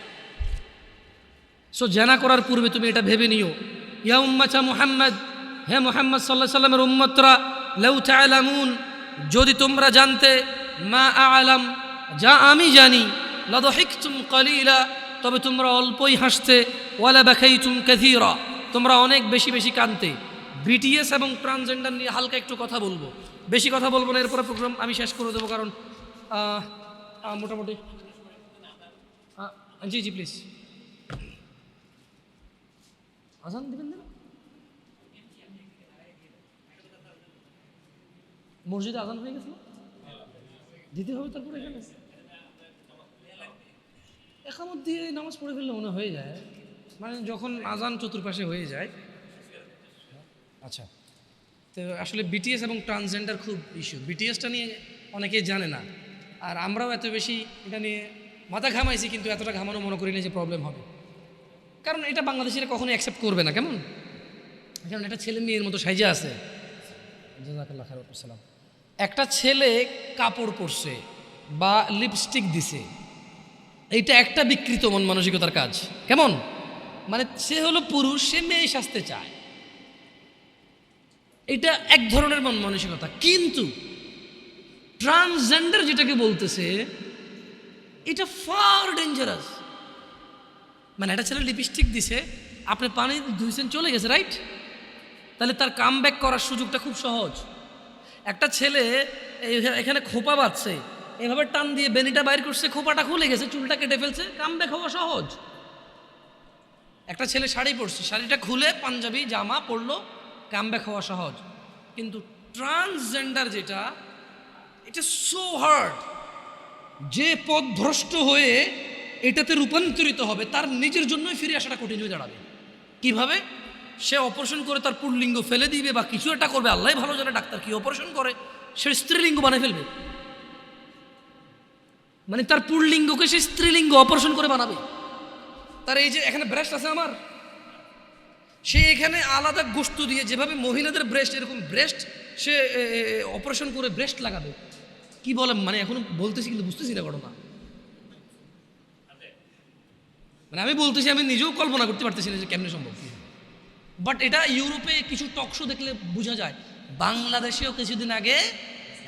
সো জিনা করার পূর্বে তুমি এটা ভেবে নিও, ইয়া উম্মাতা মুহাম্মদ, হে মুহাম্মদ সাল্লাল্লাহু আলাইহি সাল্লামের উম্মতরা, লাউ তা'লামুন, যদি তোমরা জানতে, মা আ'লাম, যা আমি জানি, লাদহিকতুম কালিলা, তবে তোমরা অল্পই হাসতে, ওয়ালা বাকাইতুম কাসীরা, তোমরা অনেক বেশি বেশি কাঁদতে। বিটিএস এবং ট্রান্সজেন্ডার নিয়ে হালকা একটু কথা বলবো, বেশি কথা বলবো না, এরপরে প্রোগ্রাম আমি শেষ করে দেবো, কারণ মোটামুটি জি জি প্লিজ আজান দিবেন না, মসজিদে আজান হয়ে গেছে, দিতে হবে তারপরে এখানে একামত দিয়ে নামাজ পড়ে ফেললে মনে হয়ে যায়, মানে যখন আজান চতুর্পাশে হয়ে যায়। আচ্ছা, তো আসলে বিটিএস এবং ট্রান্সজেন্ডার খুব ইস্যু, বিটিএসটা নিয়ে অনেকেই জানে না, আর আমরাও এত বেশি এটা নিয়ে মাথা ঘামাইছি, কিন্তু এতটা ঘামানো মনে করি না যে প্রবলেম হবে, কারণ এটা বাংলাদেশিরা কখনোই অ্যাকসেপ্ট করবে না। কেমন, কারণ এটা ছেলে মেয়ের মতো সাইজে আছে। জাযাকাল্লাহ খাইরান সালাম। একটা ছেলে কাপড় পরছে বা লিপস্টিক দিছে, এইটা একটা বিকৃত মন মানসিকতার কাজ। কেমন, মানে সে হলো পুরুষ, সে মেয়ে সাজতে চায়, এটা এক ধরনের মন মানসিকতা। কিন্তু ট্রান্সজেন্ডার যেটাকে বলতেছে, এটা ফার ডেঞ্জারাস। মানে একটা ছেলে লিপস্টিক দিছে, আপনি পানি ধুইছেন, চলে গেছে, রাইট, তাহলে তার কাম ব্যাক করার সুযোগটা খুব সহজ। একটা ছেলে এখানে খোপা বাঁধছে, এভাবে টান দিয়ে বেনিটা বাইর করছে, খোপাটা খুলে গেছে, চুলটা কেটে ফেলছে, কাম ব্যাক হওয়া সহজ। একটা ছেলে শাড়ি পরছে, শাড়িটা খুলে পাঞ্জাবি জামা পরলো, কাম ব্যাক হওয়া সহজ। কিন্তু ট্রান্সজেন্ডার যেটা, এটা সো হার্ড, যে পথভ্রষ্ট হয়ে এটাতে রূপান্তরিত হবে তার নিজের জন্যই ফিরে আসাটা কঠিন হয়ে দাঁড়াবে। কিভাবে, সে অপারেশন করে তার পুল্লিঙ্গ ফেলে দিবে বা কিছু একটা করবে, আল্লাহ ভালো জানে ডাক্তার কি অপারেশন করে, সে স্ত্রীলিঙ্গ বানিয়ে ফেলবে। মানে তার পুল্লিঙ্গকে সে স্ত্রীলিঙ্গ অপারেশন করে বানাবে। তার এই যে এখানে ব্রেস্ট আছে আমার, সে এখানে আলাদা গোস্ত দিয়ে, যেভাবে মহিলাদের ব্রেস্ট, এরকম ব্রেস্ট সে অপারেশন করে ব্রেস্ট লাগাবে। কি বলে, মানে এখন বলতেছি কিন্তু বুঝতেছি না ঘটনা, মানে আমি বলতেছি, আমি নিজেও কল্পনা করতে পারতেছি না যে কেমনে সম্ভব। বাট এটা ইউরোপে কিছু টকশো দেখলে বোঝা যায়। বাংলাদেশেও কিছুদিন আগে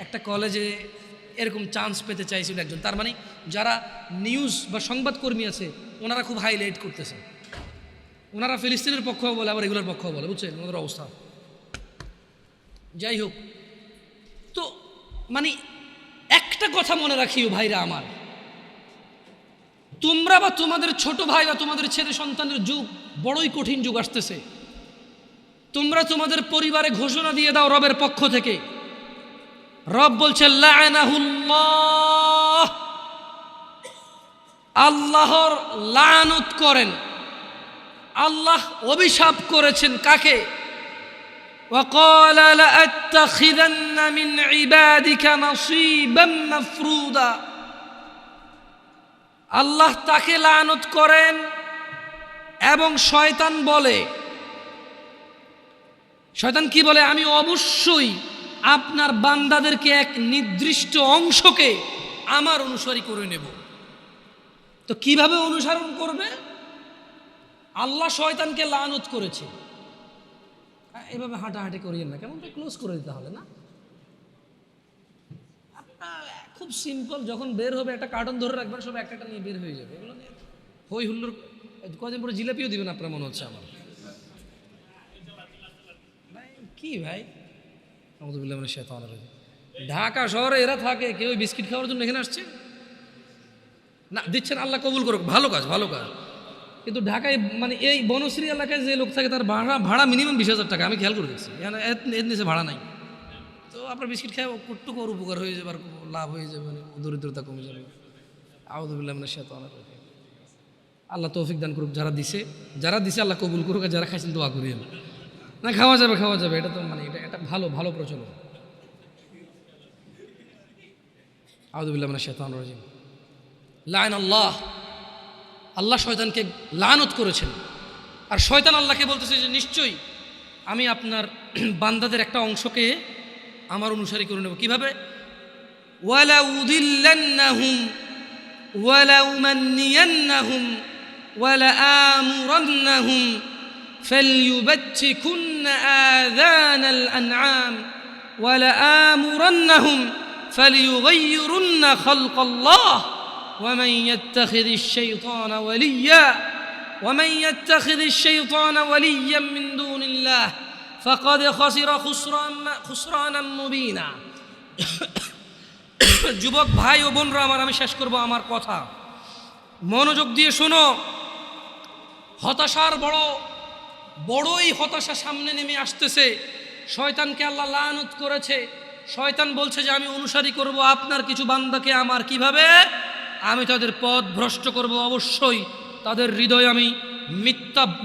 একটা কলেজে এরকম চান্স পেতে চাইছিল একজন, তার মানে যারা নিউজ বা সংবাদকর্মী আছে ওনারা খুব হাইলাইট করতেছে, ওনারা ফিলিস্তিনের পক্ষও বলে, আবার এগুলোর পক্ষও বলে, বুঝছেন ওনাদের অবস্থা। যাই হোক, তো মানে একটা কথা মনে রাখিও ভাইরা আমার, তোমরা বা তোমাদের ছোট ভাই বা তোমাদের ছেলে সন্তানের যুগ বড়ই কঠিন যুগ আসতেছে। তোমরা তোমাদের পরিবারে ঘোষণা দিয়ে দাও রবের পক্ষ থেকে, রব বলছে লাআনাহুল্লাহ, আল্লাহর লানত করেন, আল্লাহ অভিশাপ করেছেন কাকে, ওয়াকালা লাআত্তাখিযান্না মিন ইবাদিকা নাসীবাম মাফরুদা, আল্লাহ তাকে লানত করেন। এবং শয়তান বলে, শয়তান কি বলে, আমি অবশ্যই আপনার বান্দাদেরকে এক নির্দিষ্ট অংশকে আমার অনুসারী করে নেব। তো কিভাবে অনুসরণ করবে, আল্লাহ শয়তানকে লানত করেছে। এভাবে হাঁটাহাঁটি করিয়েন না, কেমন ক্লোজ করে দিতে হবে না, খুব সিম্পল, যখন বের হবে একটা কার্টন ধরে রাখবেন, সব একটা একটা নিয়ে বের হয়ে যাবে। এগুলো নিয়ে হই হুল্লোর, কদিন পরে জিলাপিও দিবেন আপনার মনে হচ্ছে আমার। কি ভাই, আউযুবিল্লাহি মিনাশ শাইতানির রাজিম। ঢাকা শহরে এরা থাকে, কেউ বিস্কিট খাওয়ার জন্য এখানে আসছে না, দিচ্ছেন, আল্লাহ কবুল করুক, ভালো কাজ ভালো কাজ। কিন্তু ঢাকায় মানে এই বনশ্রী এলাকায় যে লোক থাকে তার ভাড়া মিনিমাম 20,000 টাকা, আমি খেয়াল করে দেখছি। এখানে এর নিচে ভাড়া নাই। তো আপনার বিস্কিট খায় কটুকু ওর উপকার হয়ে যাবে, আর লাভ হয়ে যাবে, মানে দরিদ্রতা কমে যাবে। আউযুবিল্লাহি মিনাশ শাইতানির রাজিম। আল্লাহ তৌফিক দান করুক, যারা দিছে আল্লাহ কবুল করুক, আর যারা খাইছেন দোয়া করিয়েন। না, খাওয়া যাবে, এটা তো মানে এটা ভালো প্রচলন। আউযুবিল্লাহি মিনাশ শাইতানির রাজিম। লাআনাল্লাহ, আল্লাহ শয়তানকে লানত করেছেন। আর শয়তান আল্লাহকে বলতেছে যে নিশ্চয়ই আমি আপনার বান্দাদের একটা অংশকে আমার অনুসারী করে নেব। কিভাবে? ওয়ালা উদিল্লান্নাহুম ওয়ালা উমান্নিয়ান্নাহুম ওয়ালা আমুরান্নাহুম ফালইউবাত্তিকুন্না আযানাল আনআম ওয়ালা আমুরান্নাহুম ফালইয়ুগাইয়িরুন্না খালকাল্লাহ ومن يتخذ الشيطان وليا من دون الله فقد خسر خسرانا مبينا। যুবক ভাই ও বোনরা আমার, আমি শেষ করব আমার কথা, মনোযোগ দিয়ে শোনো। হতাশার বড়ই হতাশা সামনে নেমে আসতেছে। শয়তানকে আল্লাহ লানত করেছে। শয়তান বলছে যে আমি অনুসারী করব আপনার কিছু বান্দাকে আমার। কিভাবে? আমি তাদের পথ ভ্রষ্ট করব, অবশ্যই তাদের হৃদয়ে আমি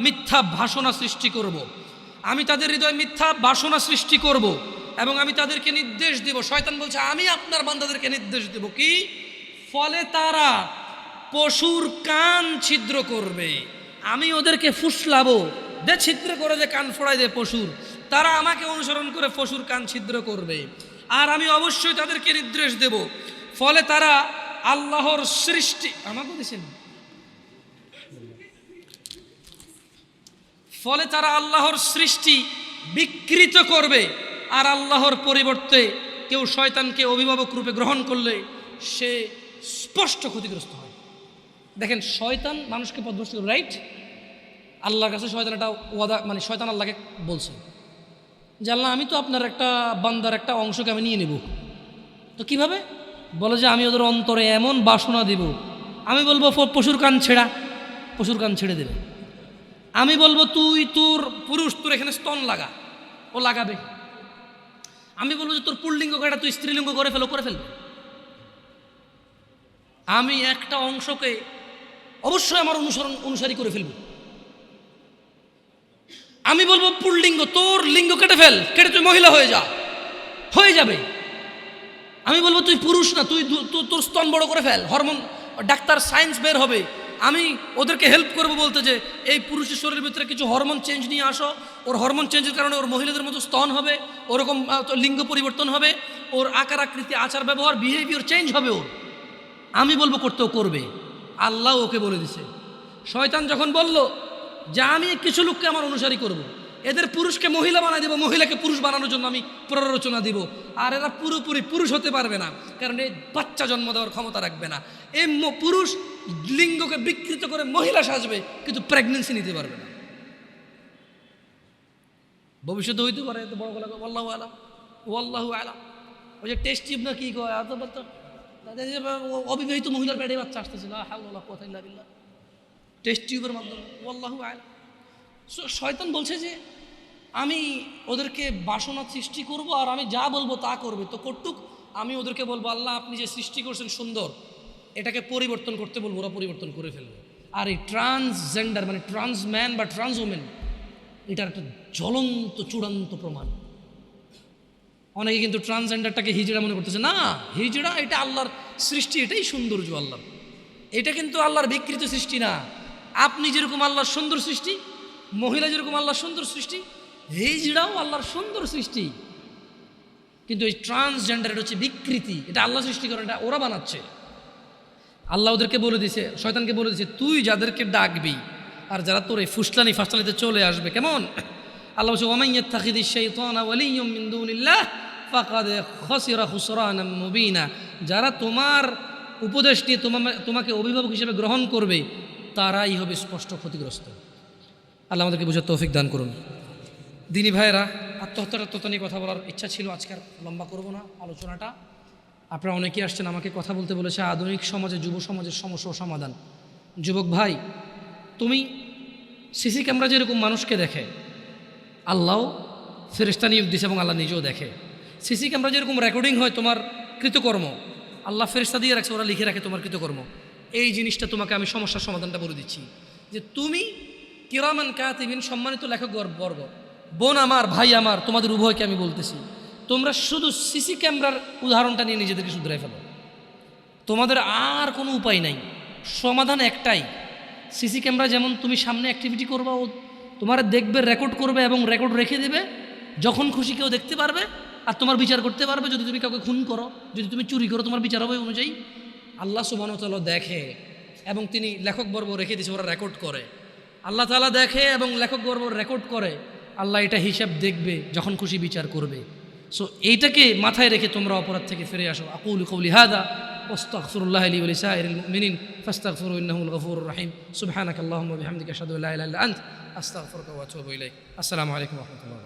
মিথ্যা বাসনা সৃষ্টি করব। আমি তাদের হৃদয়ে মিথ্যা বাসনা সৃষ্টি করব এবং আমি তাদেরকে নির্দেশ দেব। শয়তান বলছে আমি আপনার বান্দাদেরকে নির্দেশ দেব কি? ফলে তারা পশুর কান ছিদ্র করবে। আমি ওদেরকে ফুসলাবো, ছিদ্র করে যে কান ফোড়াই দেয় পশুর, তারা আমাকে অনুসরণ করে পশুর কান ছিদ্র করবে। আর আমি অবশ্যই তাদেরকে নির্দেশ দেব, ফলে তারা আল্লাহর সৃষ্টি আমাকে দিয়েছেন, ফলে তারা আল্লাহর সৃষ্টি বিকৃত করবে। আর আল্লাহর পরিবর্তে কেউ শয়তানকে অভিভাবক রূপে গ্রহণ করলে সে স্পষ্ট ক্ষতিগ্রস্ত হয়। দেখেন, শয়তান মানুষকে পথভ্রষ্ট করে, রাইট? আল্লাহর কাছে শয়তান একটা ওয়াদা, মানে শয়তান আল্লাহকে বলছে যে আল্লাহ আমি তো আপনার একটা বান্দার একটা অংশকে আমি নিয়ে নেব। তো কিভাবে? বলে যে আমি ওদের অন্তরে এমন বাসনা দিব, আমি বলবো পশুর কান ছেড়ে দেবে। আমি বলবো তুই তোর পুরুষ, তোর এখানে স্তন লাগা, ও লাগাবে। আমি বলবো যে তোর পুল্লিঙ্গ কাটা তুই স্ত্রীলিঙ্গ করে ফেলবে। আমি একটা অংশকে অবশ্যই আমার অনুসারী করে ফেলবো। আমি বলবো পুল্লিঙ্গ, তোর লিঙ্গ কেটে তুই মহিলা হয়ে যাবে। আমি বলবো তুই পুরুষ না, তুই তোর স্তন বড় করে ফেল, হরমোন ডাক্তার সায়েন্স বের হবে। আমি ওদেরকে হেল্প করবো বলতে যে এই পুরুষের শরীরের ভিতরে কিছু হরমোন চেঞ্জ নিয়ে আসো, ওর হরমোন চেঞ্জের কারণে ওর মহিলাদের মতো স্তন হবে, ওরকম লিঙ্গ পরিবর্তন হবে, ওর আকার আকৃতি আচার ব্যবহার বিহেভিয়ার চেঞ্জ হবে ওর। আমি বলবো করতেও করবে। আল্লাহ ওকে বলে দিছে। শয়তান যখন বলল যে আমি কিছু লোককে আমার অনুসারী করব, এদের পুরুষকে মহিলা বানাই দেবো, মহিলাকে পুরুষ বানানোর জন্য আমি প্ররোচনা দিব, আর এরা পুরোপুরি পুরুষ হতে পারবে না, কারণ এই বাচ্চা জন্ম দেওয়ার ক্ষমতা রাখবে না। এই পুরুষ লিঙ্গকে বিকৃত করে মহিলা সাজবে, কিন্তু প্রেগনেন্সি নিতে পারবে না। ভবিষ্যতে হইতে পারে, এত বড় গলা আল্লাহু আলাম, ওয়াল্লাহু আলাম। ওই যে টেস্ট টিউব না কি কয়, অবিবাহিত মহিলার পেটে বাচ্চা আসতেছিল, টেস্ট টিউবের মাধ্যমে, ওয়াল্লাহু আলাম। শয়তান বলছে যে আমি ওদেরকে বাসনা সৃষ্টি করব, আর আমি যা বলবো তা করবে। তো কটুক আমি ওদেরকে বলবো আল্লাহ আপনি যে সৃষ্টি করছেন সুন্দর, এটাকে পরিবর্তন করতে বলবো, ওরা পরিবর্তন করে ফেলবে। আর এই ট্রান্সজেন্ডার মানে ট্রান্স ম্যান বা ট্রান্স ওমেন, এটার একটা জ্বলন্ত চূড়ান্ত প্রমাণ। অনেকে কিন্তু ট্রান্সজেন্ডারটাকে হিজড়া মনে করতেছে। না, হিজড়া এটা আল্লাহর সৃষ্টি, এটাই সৌন্দর্য আল্লাহর। এটা কিন্তু আল্লাহর বিকৃত সৃষ্টি না। আপনি যেরকম আল্লাহর সুন্দর সৃষ্টি, মহিলা যেরকম আল্লাহর সুন্দর সৃষ্টি, হিজড়াও আল্লাহর সুন্দর সৃষ্টি। কিন্তু এই ট্রান্সজেন্ডার এটা হচ্ছে বিকৃতি, এটা আল্লাহ সৃষ্টি করে, এটা ওরা বানাচ্ছে। আল্লাহ ওদেরকে বলে দিছে, শয়তানকে বলে দিছে তুই যাদেরকে ডাকবি আর যারা তোর এই ফাসলানিতে চলে আসবে, কেমন? আল্লাহ বলছে ওয়ামান ইয়াত্তাখিযিশ শাইতানা ওয়ালিয়্যাম মিন দুনিল্লাহ ফাকাদ খাসিরা খুসরানাম মুবিনা, যারা তোমার উপদেশ নিয়ে তোমাকে অভিভাবক হিসেবে গ্রহণ করবে তারাই হবে স্পষ্ট ক্ষতিগ্রস্ত। আল্লাহ আমাদেরকে বুঝার তৌফিক দান করুন। দিনী ভাইয়েরা, আত্মহত্যার নিয়ে কথা বলার ইচ্ছা ছিল, আজকে আর লম্বা করব না আলোচনাটা। আপনারা অনেকেই আসছেন, আমাকে কথা বলতে বলেছে আধুনিক সমাজে, যুব সমাজের সমস্যা ও সমাধান। যুবক ভাই, তুমি সিসি ক্যামেরা যেরকম মানুষকে দেখে, আল্লাহ ফেরেশতা নিয়োগ দিয়েছে এবং আল্লাহ নিজেও দেখে। সিসি ক্যামেরা যেরকম রেকর্ডিং হয় তোমার কৃতকর্ম, আল্লাহ ফেরেশতা দিয়ে রাখছে, ওরা লিখে রাখে তোমার কৃতকর্ম। এই জিনিসটা তোমাকে আমি সমস্যার সমাধানটা বলে দিচ্ছি, যে তুমি কিরামান কাতিবিন, সম্মানিত লেখক বর্গ, বোন আমার, ভাই আমার, তোমাদের উভয়কে আমি বলতেছি, তোমরা শুধু সিসি ক্যামেরার উদাহরণটা নিয়ে নিজেদেরকে শুধরাই ফেলো। তোমাদের আর কোনো উপায় নাই, সমাধান একটাই। সিসি ক্যামেরা যেমন তুমি সামনে অ্যাক্টিভিটি করবা, ও তোমার দেখবে, রেকর্ড করবে এবং রেকর্ড রেখে দেবে, যখন খুশি কেউ দেখতে পারবে আর তোমার বিচার করতে পারবে। যদি তুমি কাউকে খুন করো, যদি তুমি চুরি করো, তোমার বিচার হবে অনুযায়ী। আল্লাহ সুবহানাহু ওয়া তাআলা দেখে এবং তিনি লেখকবর্গ রেখে দিয়েছে, ওরা রেকর্ড করে। আল্লাহ তাআলা দেখে এবং লেখকবর্গ রেকর্ড করে, আল্লাহ এটা হিসাব দেখবে, যখন খুশি বিচার করবে। সো এইটাকে মাথায় রেখে তোমরা অপরাধ থেকে ফিরে আসো। আকুলু কওলি হাযা ওয়াস্তাগফিরুল্লাহ লি ওয়া লিসাইরিল মুমিনিন ফাস্তাগফিরু ইন্নাহুল গফুরুর রহিম। সুবহানাকাল্লাহুম্মা ওয়া বিহামদিকা আশহাদু আল্লা ইলাহা ইল্লা আনতা আস্তাগফিরুকা ওয়া আতুবু ইলাইক। আসসালামু আলাইকুম ওয়া রাহমাতুল্লাহ।